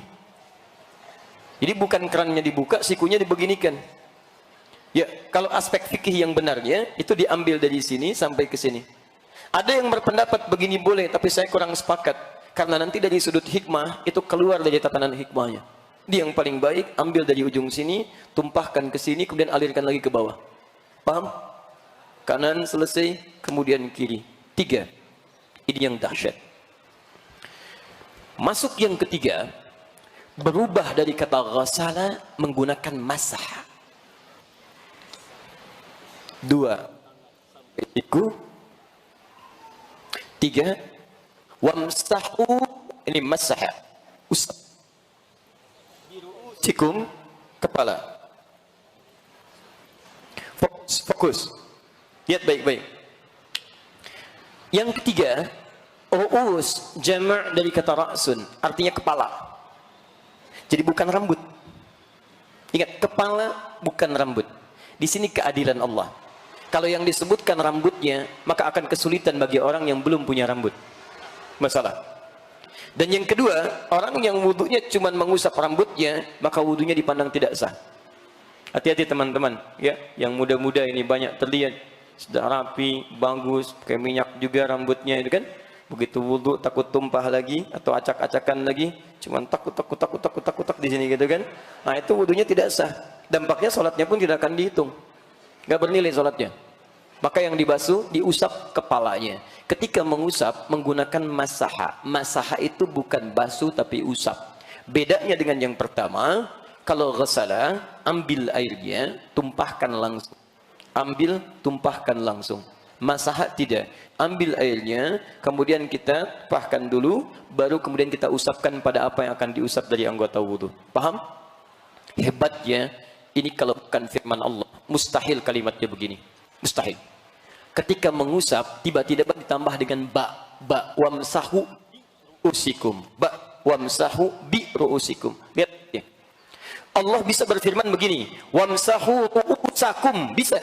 Jadi bukan kerannya dibuka, sikunya dibeginikan. Ya, kalau aspek fikih yang benarnya itu diambil dari sini sampai ke sini. Ada yang berpendapat begini boleh, tapi saya kurang sepakat. Karena nanti dari sudut hikmah itu keluar dari tatanan hikmahnya. Dia yang paling baik, ambil dari ujung sini, tumpahkan ke sini, kemudian alirkan lagi ke bawah. Paham? Kanan selesai, kemudian kiri. 3. Ini yang dahsyat. Masuk yang ketiga, berubah dari kata ghasala menggunakan masah. 2. Siku Tiga, wamsahu, ini masaha, usap cikum kepala. Fokus. Lihat baik-baik. Yang ketiga, ru'us, jama' dari kata ra'sun, artinya kepala. Jadi bukan rambut. Ingat, kepala bukan rambut. Di sini keadilan Allah. Kalau yang disebutkan rambutnya, maka akan kesulitan bagi orang yang belum punya rambut. Masalah. Dan yang kedua, orang yang wudunya cuma mengusap rambutnya, maka wudunya dipandang tidak sah. Hati-hati teman-teman, ya, yang muda-muda ini banyak terlihat sudah rapi, bagus, pakai minyak juga rambutnya itu kan. Begitu wudu takut tumpah lagi atau acak-acakan lagi, cuma takut di sini gitu kan. Nah, itu wudunya tidak sah. Dampaknya salatnya pun tidak akan dihitung. Enggak bernilai salatnya. Maka yang dibasuh, diusap kepalanya. Ketika mengusap menggunakan masaha. Masaha itu bukan basuh tapi usap. Bedanya dengan yang pertama, kalau ghasala, ambil airnya, tumpahkan langsung. Ambil, tumpahkan langsung. Masaha tidak. Ambil airnya, kemudian kita tumpahkan dulu, baru kemudian kita usapkan pada apa yang akan diusap dari anggota wudu. Paham? Hebatnya, ini kalau bukan firman Allah. Mustahil kalimatnya begini. Mustahil. Ketika mengusap, tiba-tiba ditambah dengan ba. Wamsahu usikum. Ba. Wamsahu bi ru'usikum. Lihat ya. Allah bisa berfirman begini, wamsahu ru'usakum, bisa.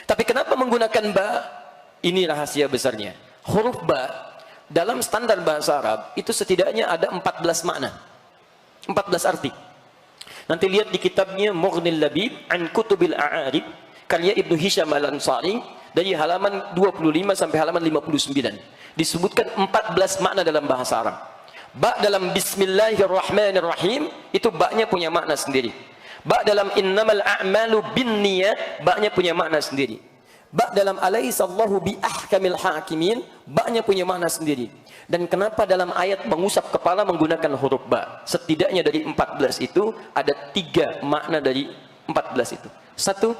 Tapi kenapa menggunakan ba? Ini rahasia besarnya. Huruf ba dalam standar bahasa Arab itu setidaknya ada 14 makna. 14 arti. Nanti lihat di kitabnya Mughnil Labib an Kutubil A'arib karya Ibnu Hisham Al-Ansari dari halaman 25 sampai halaman 59. Disebutkan 14 makna dalam bahasa Arab. Ba dalam Bismillahirrahmanirrahim itu ba-nya punya makna sendiri. Ba dalam innamal a'malu binniyat, ba-nya punya makna sendiri. Ba dalam alaihissallahu bi ahkamil hakimin, ba-nya punya makna sendiri. Dan kenapa dalam ayat mengusap kepala menggunakan huruf ba? Setidaknya dari 14 itu ada 3 makna dari 14 itu. Satu,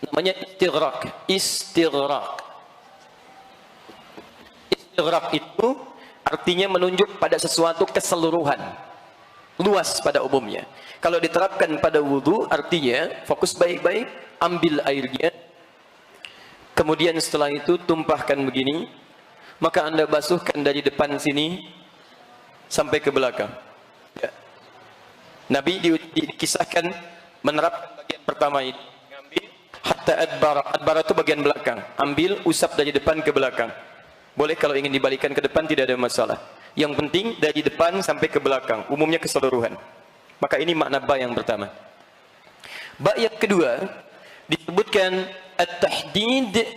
namanya istighraq. Istighraq itu artinya menunjuk pada sesuatu keseluruhan, luas pada umumnya. Kalau diterapkan pada wudu, artinya fokus baik-baik, ambil airnya, kemudian setelah itu tumpahkan begini, maka anda basuhkan dari depan sini sampai ke belakang. Ya. Nabi dikisahkan menerapkan bagian pertama ini, ambil hatta adbara. Adbara itu bagian belakang. Ambil, usap dari depan ke belakang. Boleh kalau ingin dibalikan ke depan tidak ada masalah. Yang penting dari depan sampai ke belakang, umumnya keseluruhan. Maka ini makna ba yang pertama. Ba yang kedua disebutkan at-tahdid,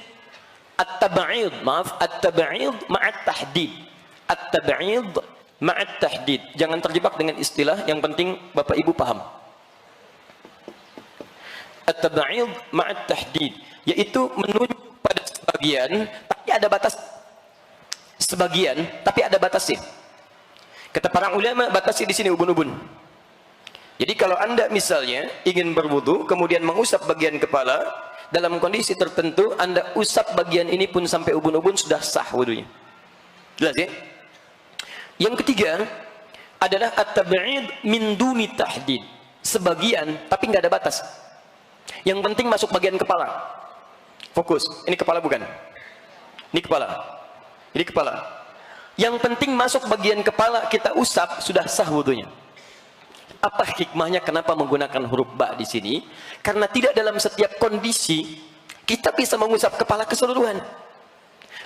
at-tab'id, at-tab'id ma'at tahdid. At-tab'id ma'at tahdid. Jangan terjebak dengan istilah, yang penting Bapak Ibu paham. At-tab'id ma'at tahdid, yaitu menunjuk pada sebagian tapi ada batas. Sebagian tapi ada batasnya. Kata para ulama, batasnya di sini ubun-ubun. Jadi kalau anda misalnya ingin berwudu kemudian mengusap bagian kepala, dalam kondisi tertentu anda usap bagian ini pun sampai ubun-ubun, sudah sah wudunya. Jelas ya? Yang ketiga adalah at-tab'id min duni tahdid. Sebagian tapi nggak ada batas. Yang penting masuk bagian kepala. Fokus. Ini kepala bukan? Ini kepala. Ini kepala. Yang penting masuk bagian kepala, kita usap, sudah sah wudunya. Apa hikmahnya kenapa menggunakan huruf ba di sini? Karena tidak dalam setiap kondisi kita bisa mengusap kepala keseluruhan.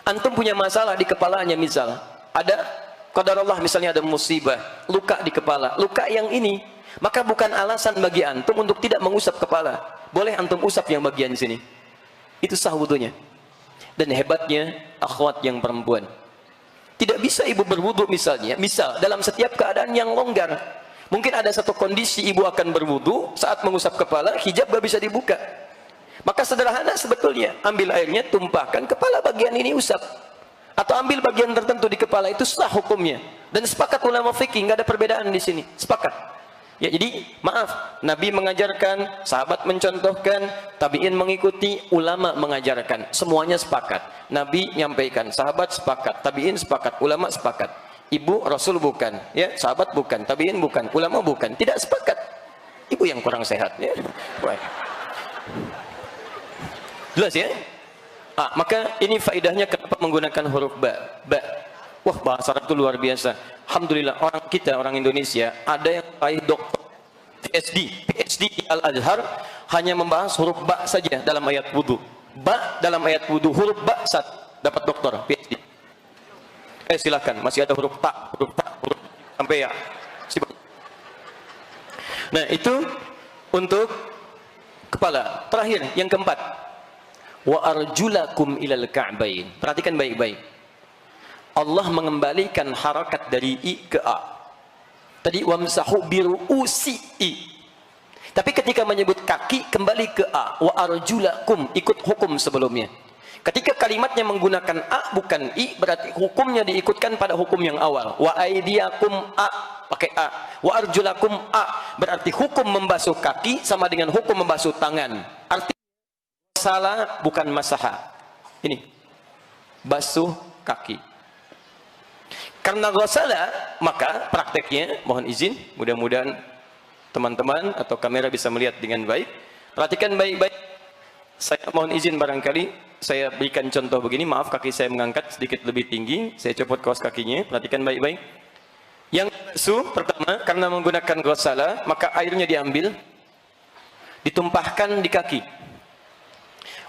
Antum punya masalah di kepalanya, misal ada qadarullah, misalnya ada musibah, luka di kepala, luka yang ini, maka bukan alasan bagi antum untuk tidak mengusap kepala. Boleh antum usap yang bagian sini. Itu sah wudunya. Dan hebatnya akhwat yang perempuan, tidak bisa ibu berwudu misalnya, misal dalam setiap keadaan yang longgar. Mungkin ada satu kondisi ibu akan berwudu, saat mengusap kepala hijab gak bisa dibuka. Maka sederhana sebetulnya, ambil airnya, tumpahkan, kepala bagian ini usap. Atau ambil bagian tertentu di kepala, itu sah hukumnya. Dan sepakat ulama fikih, nggak ada perbedaan di sini. Sepakat. Ya, jadi maaf, Nabi mengajarkan, sahabat mencontohkan, tabi'in mengikuti, ulama mengajarkan, semuanya sepakat. Nabi nyampaikan, sahabat sepakat, tabi'in sepakat, ulama sepakat. Ibu Rasul bukan, ya, sahabat bukan, tabi'in bukan, ulama bukan, tidak sepakat. Ibu yang kurang sehat, ya. Baik. Jelas ya? Maka ini faedahnya kenapa menggunakan huruf ba. Wah, bahasa Arab itu luar biasa. Alhamdulillah orang kita, orang Indonesia, ada yang raih doktor PhD di Al-Azhar hanya membahas huruf ba saja dalam ayat wudu. Ba dalam ayat wudu, huruf ba satu dapat doktor PhD. Silakan, masih ada huruf ta, huruf sampai ya. Nah, itu untuk kepala. Terakhir, yang keempat. Wa arjulakum ilal ka'bain. Perhatikan baik-baik. Allah mengembalikan harakat dari i ke a. Tadi wamsahu biru'usi i. Tapi ketika menyebut kaki kembali ke a. Wa arjulakum, ikut hukum sebelumnya. Ketika kalimatnya menggunakan a bukan i, berarti hukumnya diikutkan pada hukum yang awal. Wa aidiakum a, pakai a. Wa arjulakum a, berarti hukum membasuh kaki sama dengan hukum membasuh tangan. Artinya salah bukan masaha. Ini basuh kaki. Karena ghasala, maka prakteknya, mohon izin, mudah-mudahan teman-teman atau kamera bisa melihat dengan baik. Perhatikan baik-baik. Saya mohon izin barangkali saya berikan contoh begini. Maaf, kaki saya mengangkat sedikit lebih tinggi. Saya copot kaos kakinya. Perhatikan baik-baik. Yang basuh pertama, karena menggunakan ghasala, maka airnya diambil, ditumpahkan di kaki.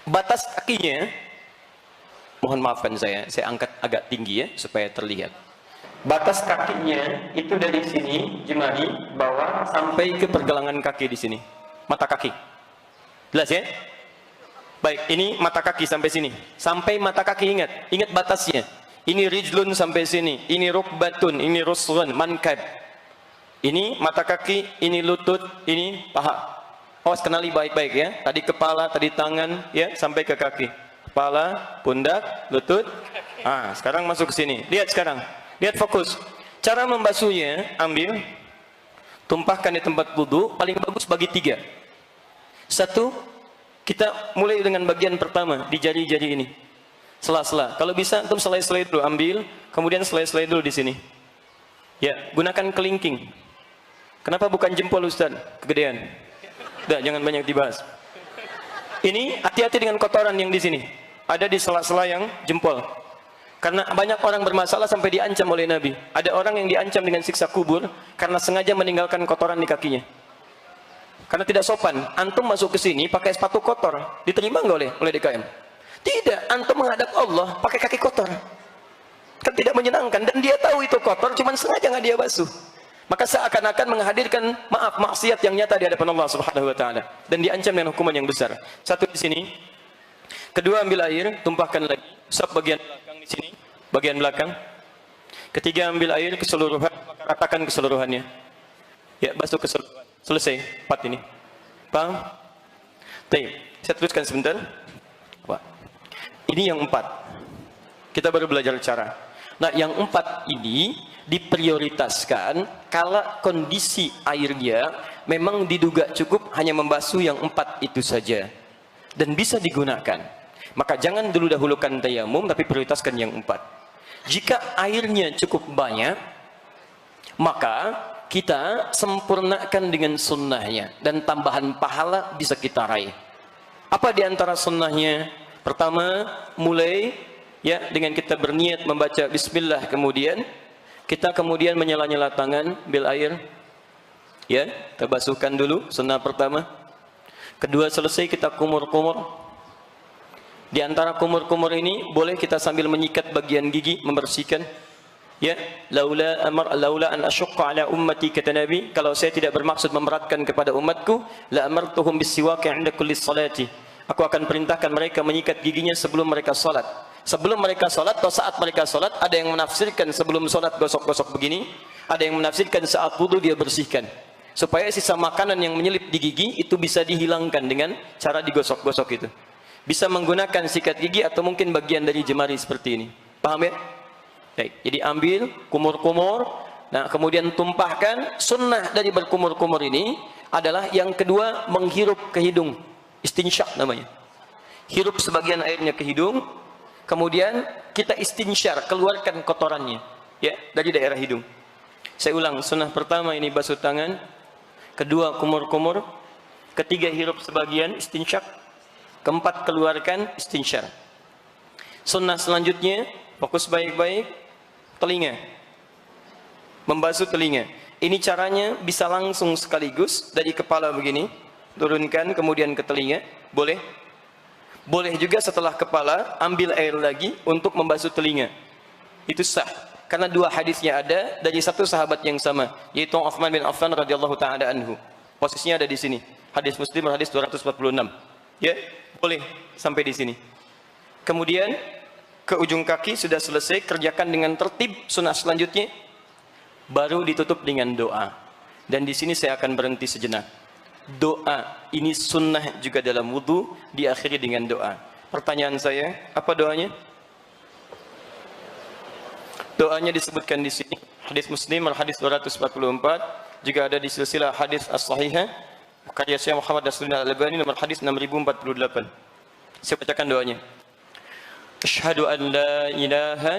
Batas kakinya, mohon maafkan saya angkat agak tinggi ya supaya terlihat. Batas kakinya itu dari sini jemari bawah sampai ke pergelangan kaki di sini, mata kaki. Jelas ya? Baik, ini mata kaki sampai sini. Sampai mata kaki, ingat batasnya. Ini rijlun sampai sini, ini rukbatun, ini rusghun, mankab. Ini mata kaki, ini lutut, ini paha. Awas kenali baik-baik ya. Tadi kepala, tadi tangan ya, sampai ke kaki. Kepala, pundak, lutut. Sekarang masuk ke sini. Lihat sekarang. Lihat fokus. Cara membasuhnya, ambil, tumpahkan di tempat wudu, paling bagus bagi 3. 1, kita mulai dengan bagian pertama di jari-jari ini. Sela-sela. Kalau bisa antum selai-selai dulu, ambil, kemudian selai-selai dulu di sini. Ya, gunakan kelingking. Kenapa bukan jempol Ustaz? Kegedean. Udah, jangan banyak dibahas. Ini hati-hati dengan kotoran yang di sini. Ada di sela-sela yang jempol. Karena banyak orang bermasalah sampai diancam oleh Nabi. Ada orang yang diancam dengan siksa kubur karena sengaja meninggalkan kotoran di kakinya. Karena tidak sopan. Antum masuk ke sini pakai sepatu kotor, diterima nggak oleh DKM? Tidak. Antum menghadap Allah pakai kaki kotor. Kan tidak menyenangkan. Dan dia tahu itu kotor, cuman sengaja nggak dia basuh. Maka seakan-akan menghadirkan maksiat yang nyata di hadapan Allah Subhanahu Wa Taala dan diancam dengan hukuman yang besar. 1 di sini. Kedua, ambil air, tumpahkan lagi. Sab bagian belakang di sini, bagian belakang. Ketiga, ambil air keseluruhan, ratakan keseluruhannya. Ya, basuh keseluruhan. Selesai 4 ini. Paham? Baik, saya teruskan sebentar. Wah. Ini yang 4. Kita baru belajar cara. Nah, yang 4 ini diprioritaskan kalau kondisi airnya memang diduga cukup hanya membasuh yang 4 itu saja dan bisa digunakan. Maka jangan dulu dahulukan tayamum, tapi prioritaskan yang 4. Jika airnya cukup banyak, maka kita sempurnakan dengan sunnahnya dan tambahan pahala bisa kita raih. Apa di antara sunnahnya? Pertama, mulai ya dengan kita berniat membaca bismillah, kemudian kita menyela-nyela tangan bil air. Ya, kita basuhkan dulu sunnah pertama. Kedua, selesai kita kumur-kumur. Di antara kumur-kumur ini boleh kita sambil menyikat bagian gigi, membersihkan. Ya, laula an asyqa ala ummati, kata Nabi, kalau saya tidak bermaksud memberatkan kepada umatku, la amartuhum bisiwaki 'inda kulli salati. Aku akan perintahkan mereka menyikat giginya sebelum mereka salat. Sebelum mereka salat atau saat mereka salat, ada yang menafsirkan sebelum salat gosok-gosok begini, ada yang menafsirkan saat wudu dia bersihkan. Supaya sisa makanan yang menyelip di gigi itu bisa dihilangkan dengan cara digosok-gosok itu. Bisa menggunakan sikat gigi atau mungkin bagian dari jemari seperti ini. Paham ya? Baik, jadi ambil kumur-kumur, Nah, kemudian tumpahkan. Sunnah dari berkumur-kumur ini adalah yang kedua, menghirup ke hidung. Istinsyak namanya. Hirup sebagian airnya ke hidung, kemudian kita istinsyar, keluarkan kotorannya ya dari daerah hidung. Saya ulang, sunnah pertama ini basuh tangan, kedua kumur-kumur, ketiga hirup sebagian istinsyak, keempat keluarkan istinsyar. Sunnah selanjutnya, fokus baik-baik, telinga. Membasuh telinga. Ini caranya bisa langsung sekaligus dari kepala begini, turunkan kemudian ke telinga, boleh. Boleh juga setelah kepala ambil air lagi untuk membasuh telinga. Itu sah. Karena dua hadisnya ada dari satu sahabat yang sama, yaitu Utsman bin Affan radhiyallahu taala anhu. Posisinya ada di sini. Hadis Muslim hadis 246. Ya, boleh sampai di sini. Kemudian ke ujung kaki sudah selesai, kerjakan dengan tertib. Sunnah selanjutnya baru ditutup dengan doa. Dan di sini saya akan berhenti sejenak. Doa ini sunnah juga dalam wudu, diakhiri dengan doa. Pertanyaan saya, apa doanya? Doanya disebutkan di sini. Hadis Muslim hadis 244, juga ada di silsilah hadis as-sahihah karya Syekh Muhammad Nasruddin Al-Albani nomor hadis 6048. Saya bacakan doanya. Asyhadu an la ilaha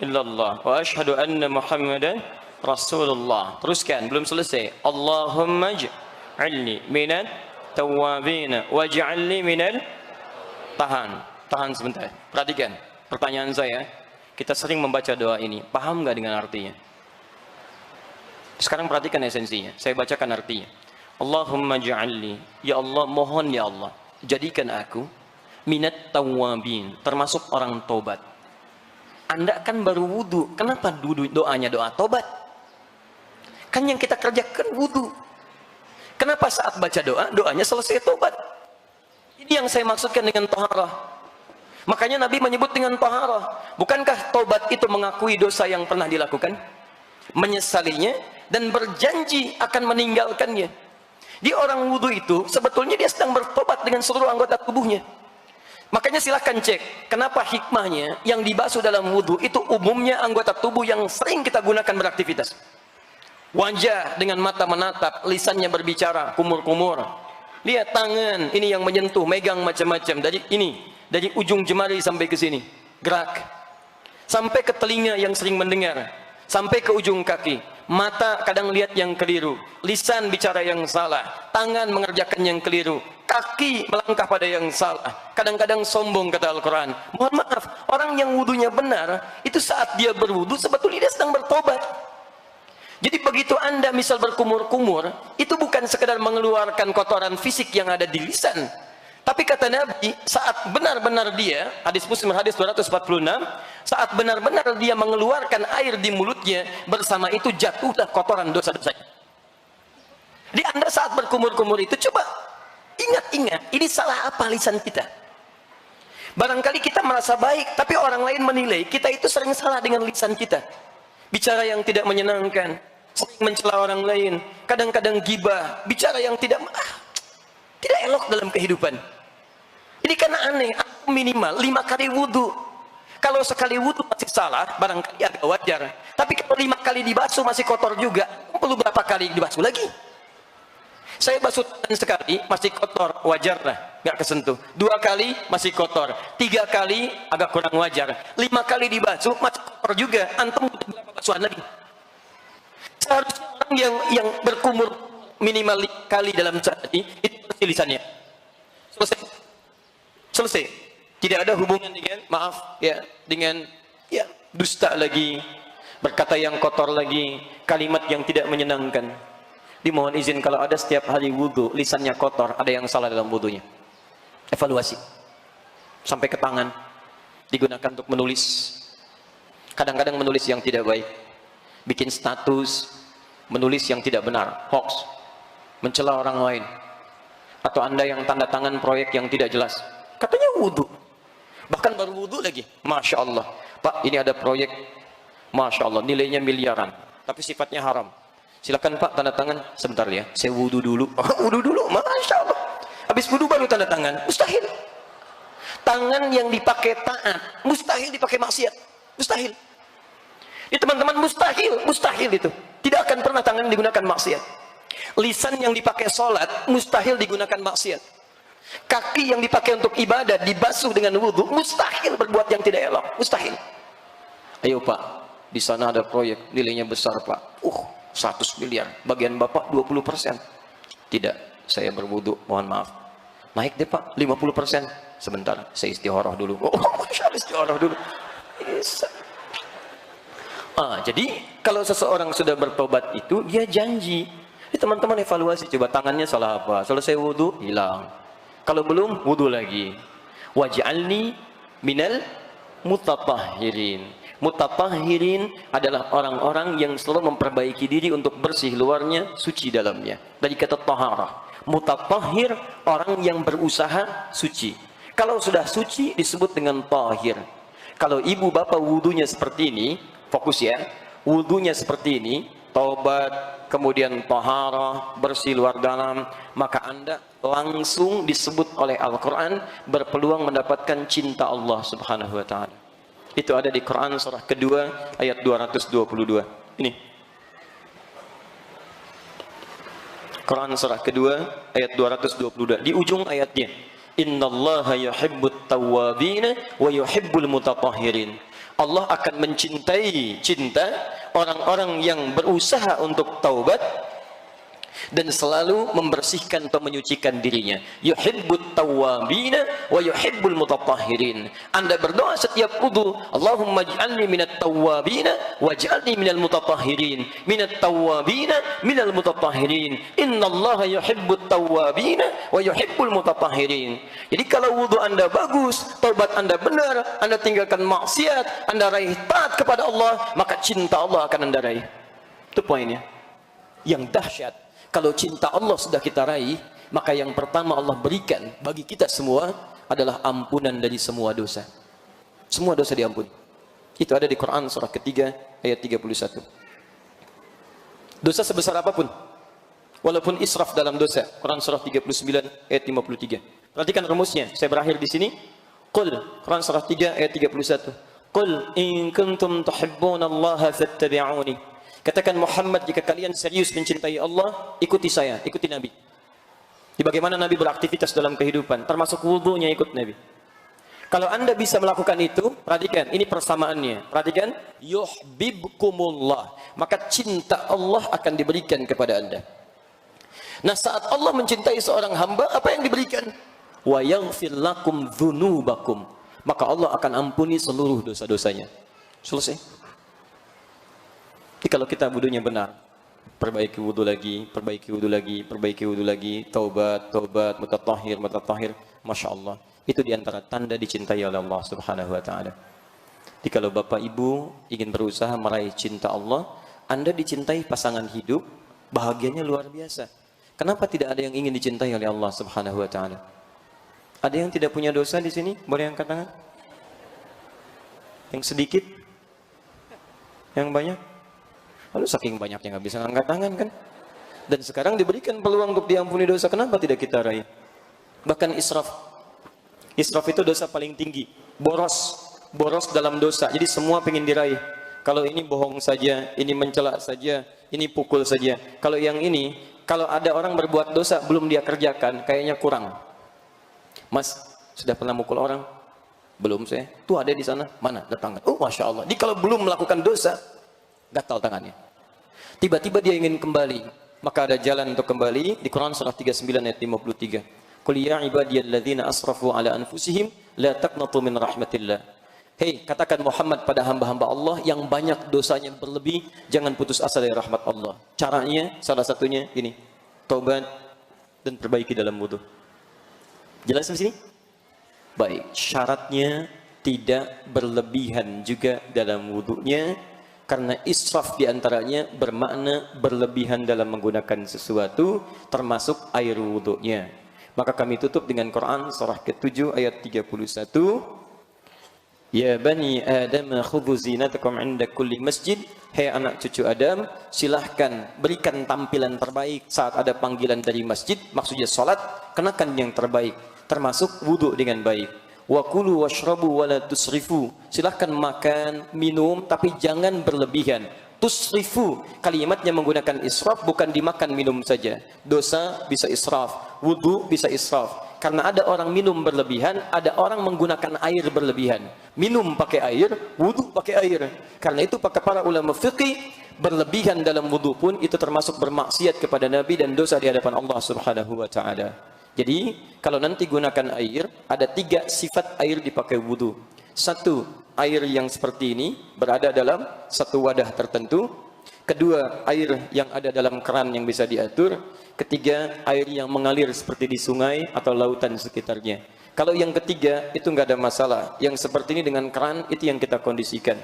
illallah wa asyhadu anna Muhammadan Rasulullah. Teruskan, belum selesai. Allahumma ij'alni minat tawwabin waj'alni minal tahan sebentar. Perhatikan pertanyaan saya. Kita sering membaca doa ini, paham nggak dengan artinya? Sekarang perhatikan esensinya. Saya bacakan artinya. Allahumma ij'alni, ya Allah, mohon ya Allah, jadikan aku minat tawwabin, termasuk orang tobat. Anda kan baru wudu, kenapa doanya doa tobat? Kan yang kita kerjakan wudu. Kenapa saat baca doa, doanya selesai tobat? Ini yang saya maksudkan dengan taharah. Makanya Nabi menyebut dengan taharah. Bukankah tobat itu mengakui dosa yang pernah dilakukan, menyesalinya, dan berjanji akan meninggalkannya? Di orang wudu itu sebetulnya dia sedang bertobat dengan seluruh anggota tubuhnya. Makanya silahkan cek kenapa hikmahnya yang dibasuh dalam wudu itu umumnya anggota tubuh yang sering kita gunakan beraktivitas. Wajah dengan mata menatap, lisannya berbicara, kumur-kumur. Lihat tangan, ini yang menyentuh, megang macam-macam. Dari ujung jemari sampai ke sini, gerak. Sampai ke telinga yang sering mendengar. Sampai ke ujung kaki. Mata kadang lihat yang keliru. Lisan bicara yang salah. Tangan mengerjakan yang keliru. Kaki melangkah pada yang salah. Kadang-kadang sombong, kata Al-Quran. Mohon maaf, orang yang wudunya benar, itu saat dia berwudu, sebetulnya dia sedang bertobat. Jadi begitu Anda misal berkumur-kumur, itu bukan sekedar mengeluarkan kotoran fisik yang ada di lisan. Tapi kata Nabi, saat benar-benar dia, hadis Muslim hadis 246, saat benar-benar dia mengeluarkan air di mulutnya, bersama itu jatuhlah kotoran dosa-dosanya. Di Anda saat berkumur-kumur itu, coba ingat-ingat, ini salah apa lisan kita? Barangkali kita merasa baik, tapi orang lain menilai kita itu sering salah dengan lisan kita. Bicara yang tidak menyenangkan, sering mencela orang lain, kadang-kadang gibah, bicara yang tidak elok dalam kehidupan. Ini kan aneh, minimal 5 kali wudu. Kalau sekali wudu masih salah, barangkali agak wajar. Tapi kalau 5 kali dibasuh masih kotor juga, perlu berapa kali dibasuh lagi? Saya basuh tangan sekali, masih kotor, wajar lah, nggak kesentuh. 2 kali masih kotor, 3 kali agak kurang wajar, 5 kali dibasuh masih kotor juga. Antum butuh berapa basuhan lagi? Seharusnya orang yang berkumur minimal 5 kali dalam sehari itu bersih lisannya. Selesai. Tidak ada hubungan dengan dengan dusta lagi, berkata yang kotor lagi, kalimat yang tidak menyenangkan. Dimohon izin kalau ada setiap hari wudu lisannya kotor, ada yang salah dalam wudunya. Evaluasi. Sampai ke tangan digunakan untuk menulis. Kadang-kadang menulis yang tidak baik. Bikin status, menulis yang tidak benar, hoax, mencela orang lain. Atau Anda yang tanda tangan proyek yang tidak jelas. Katanya wudu. Bahkan baru wudu lagi. Masya Allah. Pak, ini ada proyek. Masya Allah, nilainya miliaran. Tapi sifatnya haram. Silakan Pak, tanda tangan. Sebentar ya, saya wudu dulu. Wudu dulu, Masya Allah. Habis wudu baru tanda tangan. Mustahil. Tangan yang dipakai taat, mustahil dipakai maksiat. Mustahil. Ini teman-teman mustahil itu. Tidak akan pernah tangan digunakan maksiat. Lisan yang dipakai sholat mustahil digunakan maksiat. Kaki yang dipakai untuk ibadah dibasuh dengan wudhu mustahil berbuat yang tidak elok, mustahil. Ayo Pak, di sana ada proyek nilainya besar Pak. 100 miliar, bagian Bapak 20%. Tidak, saya berwudhu, mohon maaf. Naik deh Pak, 50%. Sebentar, saya istikharah dulu. Istikharah dulu. Bisa. Jadi kalau seseorang sudah bertobat itu dia janji. Teman-teman evaluasi, coba tangannya salah apa? Selesai wudhu hilang. Kalau belum wudhu lagi. Waj'alni minal mutatahhirin. Mutatahhirin adalah orang-orang yang selalu memperbaiki diri untuk bersih luarnya, suci dalamnya. Dari kata taharah. Mutatahhir orang yang berusaha suci. Kalau sudah suci disebut dengan tahir. Kalau ibu bapak wudhunya seperti ini, fokus ya, wudhunya seperti ini, taubat, kemudian taharah, bersih luar dalam, maka Anda langsung disebut oleh Al-Quran berpeluang mendapatkan cinta Allah subhanahu wa ta'ala. Itu ada di Quran surah kedua ayat 222. Ini Quran surah kedua ayat 222. Di ujung ayatnya, innallaha yuhibbut tawwabina wa yuhibbul mutatahhirin. Allah akan mencintai orang-orang yang berusaha untuk taubat dan selalu membersihkan atau menyucikan dirinya. Yuhibbut tawwabina wa yuhibbul mutatahhirin. Anda berdoa setiap wudu, Allahumma ij'alni minat tawwabina waj'alni minal mutatahhirin. Minat tawwabina minal mutatahhirin. Innallaha yuhibbut tawwabina wa yuhibbul mutatahhirin. Jadi kalau wudu Anda bagus, taubat Anda benar, Anda tinggalkan maksiat, Anda raih taat kepada Allah, maka cinta Allah akan Anda raih. Itu poinnya. Yang dahsyat, kalau cinta Allah sudah kita raih, maka yang pertama Allah berikan bagi kita semua adalah ampunan dari semua dosa. Semua dosa diampuni. Itu ada di Quran surah ketiga ayat 31. Dosa sebesar apapun, walaupun israf dalam dosa. Quran surah 39 ayat 53. Perhatikan rumusnya. Saya berakhir di sini. Qul, Quran surah 3 ayat 31. Qul in kuntum tuhibbunallaha fattabi'uni. Katakan Muhammad, jika kalian serius mencintai Allah, ikuti saya, ikuti Nabi. Di bagaimana Nabi beraktivitas dalam kehidupan, termasuk wudhunya ikut Nabi. Kalau Anda bisa melakukan itu, perhatikan, ini persamaannya. Perhatikan, yuhibbukumullah. Maka cinta Allah akan diberikan kepada Anda. Nah, saat Allah mencintai seorang hamba, apa yang diberikan? Wa yaghfir lakum dzunubakum. Maka Allah akan ampuni seluruh dosa-dosanya. Selesai. Jadi kalau kita wudunya benar, perbaiki wudu lagi, perbaiki wudu lagi, perbaiki wudu lagi, taubat, mutatahhir, Masya Allah. Itu diantara tanda dicintai oleh Allah subhanahu wa ta'ala. Jadi kalau Bapak Ibu ingin berusaha meraih cinta Allah, Anda dicintai pasangan hidup, bahagianya luar biasa. Kenapa tidak ada yang ingin dicintai oleh Allah subhanahu wa ta'ala? Ada yang tidak punya dosa di sini? Boleh angkat tangan? Yang sedikit? Yang banyak? Lalu saking banyaknya nggak bisa angkat tangan kan? Dan sekarang diberikan peluang untuk diampuni dosa, kenapa tidak kita raih? Bahkan israf. Israf itu dosa paling tinggi. Boros dalam dosa. Jadi semua pengen diraih. Kalau ini bohong saja, ini mencela saja, ini pukul saja. Kalau yang ini, kalau ada orang berbuat dosa belum dia kerjakan, kayaknya kurang. Mas, sudah pernah mukul orang? Belum saya. Tuh ada di sana. Mana? Datang. Oh, Masya Allah. Jadi kalau belum melakukan dosa, gatal tangannya. Tiba-tiba dia ingin kembali, maka ada jalan untuk kembali di Quran surah 39 ayat 53. Qul ya ibadiyalladzina asrafu ala anfusihim la taqnatu min rahmatillah. Hei, katakan Muhammad pada hamba-hamba Allah yang banyak dosanya berlebih, jangan putus asa dari rahmat Allah. Caranya salah satunya ini, taubat dan perbaiki dalam wudu. Jelas di sini? Baik, syaratnya tidak berlebihan juga dalam wudunya. Karena israf diantaranya bermakna berlebihan dalam menggunakan sesuatu, termasuk air wudhunya. Maka kami tutup dengan Quran surah ke-7 ayat 31. Ya bani Adam khudhu zinatakum 'inda kulli masjid. Hai anak cucu Adam, silahkan berikan tampilan terbaik saat ada panggilan dari masjid, maksudnya salat, kenakan yang terbaik, termasuk wudhu dengan baik. Wa kulu washrabu wa la tusrifu. Silahkan makan, minum, tapi jangan berlebihan. Tusrifu, kalimatnya menggunakan israf, bukan dimakan minum saja. Dosa bisa israf, wudu bisa israf. Karena ada orang minum berlebihan, ada orang menggunakan air berlebihan. Minum pakai air, wudu pakai air. Karena itu para ulama fikih, berlebihan dalam wudu pun itu termasuk bermaksiat kepada Nabi dan dosa di hadapan Allah Subhanahu wa taala. Jadi, kalau nanti gunakan air, ada 3 sifat air dipakai wudu. 1, air yang seperti ini berada dalam satu wadah tertentu. 2, air yang ada dalam keran yang bisa diatur. 3, air yang mengalir seperti di sungai atau lautan sekitarnya. Kalau yang 3 itu nggak ada masalah. Yang seperti ini dengan keran itu yang kita kondisikan.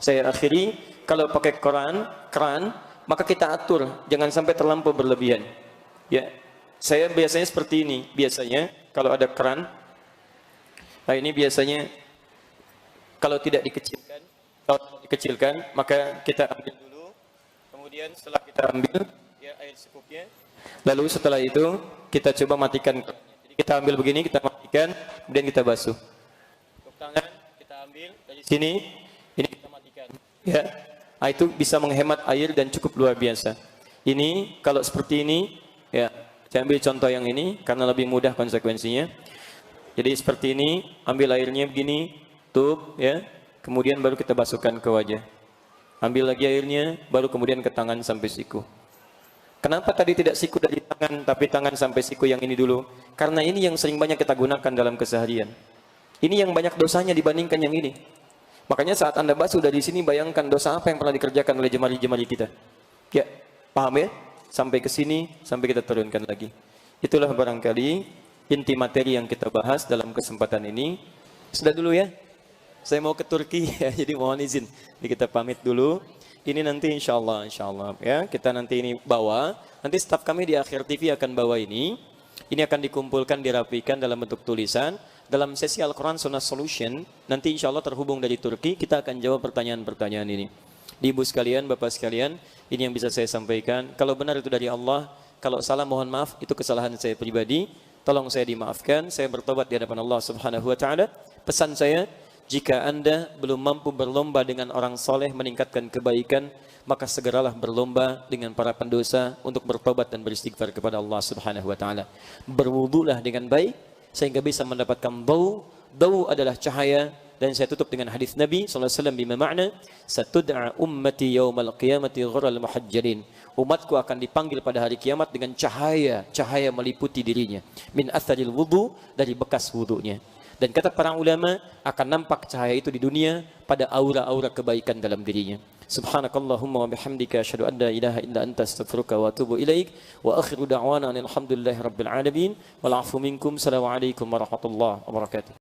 Saya akhiri, kalau pakai keran, maka kita atur, jangan sampai terlampau berlebihan. Ya, saya biasanya seperti ini. Biasanya kalau ada keran, nah ini biasanya kalau tidak dikecilkan, maka kita ambil dulu. Kemudian setelah kita ambil ya air secukupnya, lalu setelah itu kita coba matikan. Jadi kita ambil begini, kita matikan, kemudian kita basuh. Untuk tangan kita ambil dari sini, ini kita matikan. Ya, nah, itu bisa menghemat air dan cukup luar biasa. Ini kalau seperti ini, ya. Saya ambil contoh yang ini karena lebih mudah konsekuensinya. Jadi seperti ini, ambil airnya begini, tutup ya. Kemudian baru kita basuhkan ke wajah. Ambil lagi airnya, baru kemudian ke tangan sampai siku. Kenapa tadi tidak siku dari tangan, tapi tangan sampai siku yang ini dulu? Karena ini yang sering banyak kita gunakan dalam keseharian. Ini yang banyak dosanya dibandingkan yang ini. Makanya saat Anda basuh dari sini, bayangkan dosa apa yang pernah dikerjakan oleh jemari-jemari kita. Ya, paham ya? Sampai ke sini, sampai kita turunkan lagi. Itulah barangkali inti materi yang kita bahas dalam kesempatan ini. Sudah dulu ya. Saya mau ke Turki ya, jadi mohon izin. Jadi kita pamit dulu. Ini nanti insya Allah ya, kita nanti ini bawa. Nanti staf kami di Akhir TV akan bawa ini. Ini akan dikumpulkan, dirapikan dalam bentuk tulisan. Dalam sesi Al-Quran Sunnah Solution, nanti insya Allah terhubung dari Turki, kita akan jawab pertanyaan-pertanyaan ini. Di ibu sekalian, bapak sekalian, ini yang bisa saya sampaikan. Kalau benar itu dari Allah, kalau salah mohon maaf, itu kesalahan saya pribadi. Tolong saya dimaafkan, saya bertobat di hadapan Allah Subhanahu wa taala. Pesan saya, jika Anda belum mampu berlomba dengan orang soleh meningkatkan kebaikan, maka segeralah berlomba dengan para pendosa untuk bertobat dan beristighfar kepada Allah Subhanahu wa taala. Berwudulah dengan baik sehingga bisa mendapatkan dau. Dau adalah cahaya. Dan saya tutup dengan hadis Nabi SAW bima makna, satud'a ummati yawmal qiyamati ghurral muhajjalin. Umatku akan dipanggil pada hari kiamat dengan cahaya meliputi dirinya. Min atharil wudu, dari bekas wudunya. Dan kata para ulama, akan nampak cahaya itu di dunia pada aura-aura kebaikan dalam dirinya. Subhanakallahumma wa bihamdika asyhadu an la ilaha illa anta astaghfiruka wa atubu ilaik. Wa akhiru da'wana alhamdulillahi rabbil alamin. Wal 'afu minkum. Assalamualaikum warahmatullahi wabarakatuh.